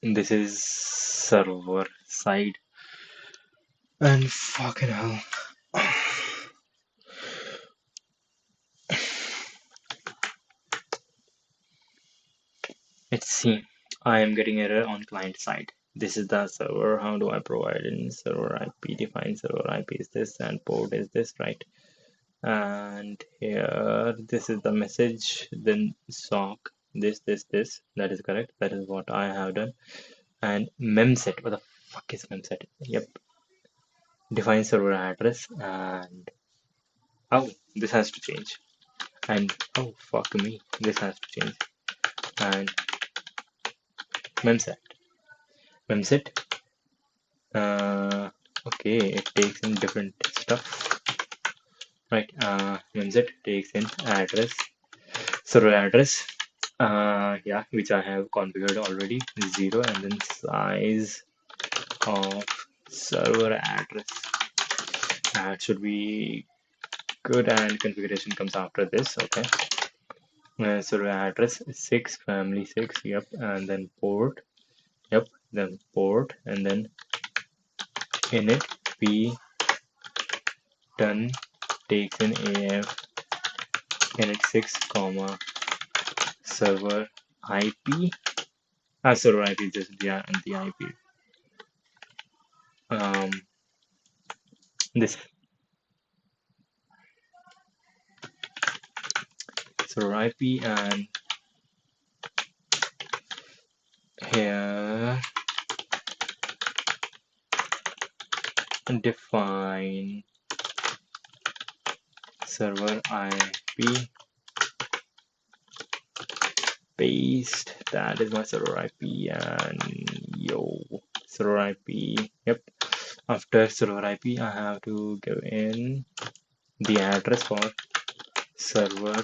This is server side, and fucking hell. Let's see. I am getting error on client side. This is the server. How do I provide in server IP? Define server IP is this and port is this, right? And here, this is the message. Then sock this. That is correct. That is what I have done. And memset. What the fuck is memset? Yep. Define server address and oh, this has to change. And oh fuck me, this has to change. And memset. Memset. Okay, it takes in different stuff, right? Memset takes in address, server address, yeah, which I have configured already, 0, and then size of server address. That should be good, and configuration comes after this. Okay, server address 6, family 6, yep, and then port, yep, then port, and then init p done takes in af init 6 comma server IP. Server IP is just the IP. Um, this server IP, and here define server IP, paste, that is my server IP, and yo, server IP, yep. After server IP, I have to give in the address for server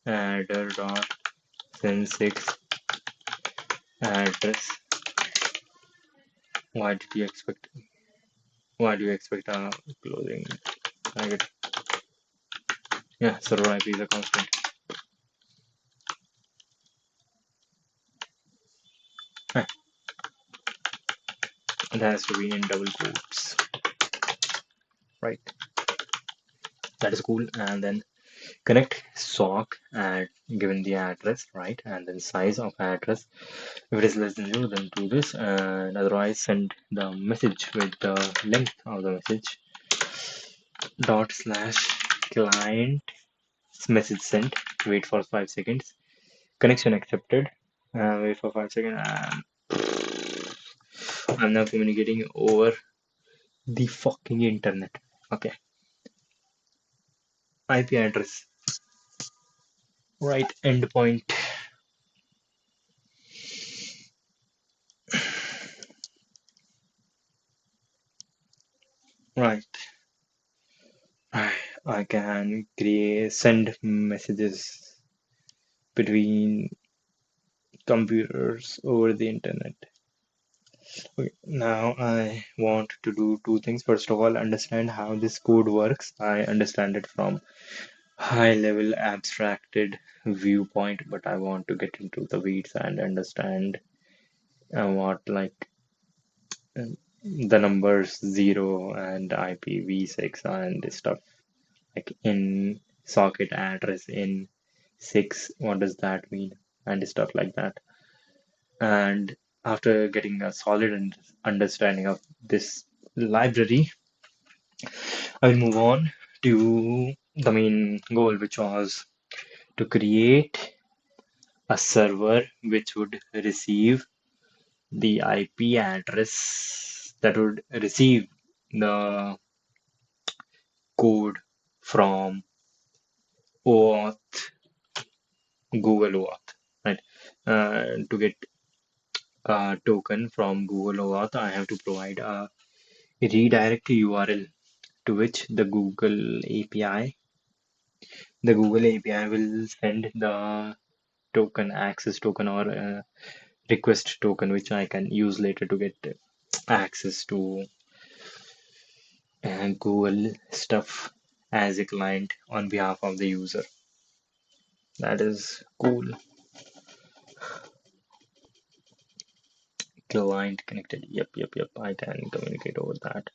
adder dot send6 address. Why did you expect? Why do you expect a closing bracket? Yeah, server IP is a constant. It has to be in double quotes, right? That is cool. And then connect sock and given the address, right? And then size of address. If it is less than 0, then do this, and otherwise send the message with the length of the message dot slash client message sent. Wait for 5 seconds. Connection accepted. Wait for 5 seconds. And I'm now communicating over the fucking internet. Okay. IP address. Right endpoint. Right. I can send messages between computers over the internet. Okay, now I want to do two things. First of all, understand how this code works. I understand it from high level abstracted viewpoint, but I want to get into the weeds and understand what like the numbers 0 and IPv6 and stuff like in socket address in 6, what does that mean, and stuff like that. And after getting a solid understanding of this library, I will move on to the main goal, which was to create a server which would receive the IP address that would receive the code from OAuth, Google OAuth, right? To get a token from Google OAuth, I have to provide a redirect URL to which the Google API will send the token, access token, or request token, which I can use later to get access to Google stuff as a client on behalf of the user. That is cool. Client connected. Yep. I can communicate over that.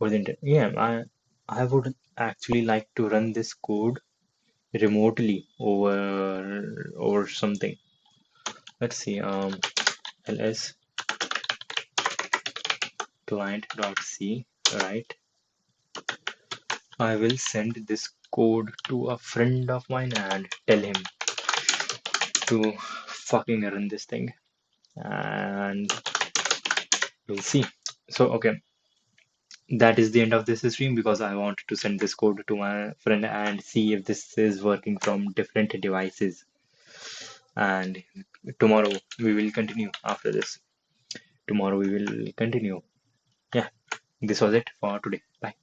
Over the internet. Yeah, I would actually like to run this code remotely over something. Let's see. ls client.c, right? I will send this code to a friend of mine and tell him to fucking run this thing, and we'll see. So, okay, that is the end of this stream because I want to send this code to my friend and see if this is working from different devices. And tomorrow we will continue after this. Tomorrow we will continue. Yeah, this was it for today. Bye.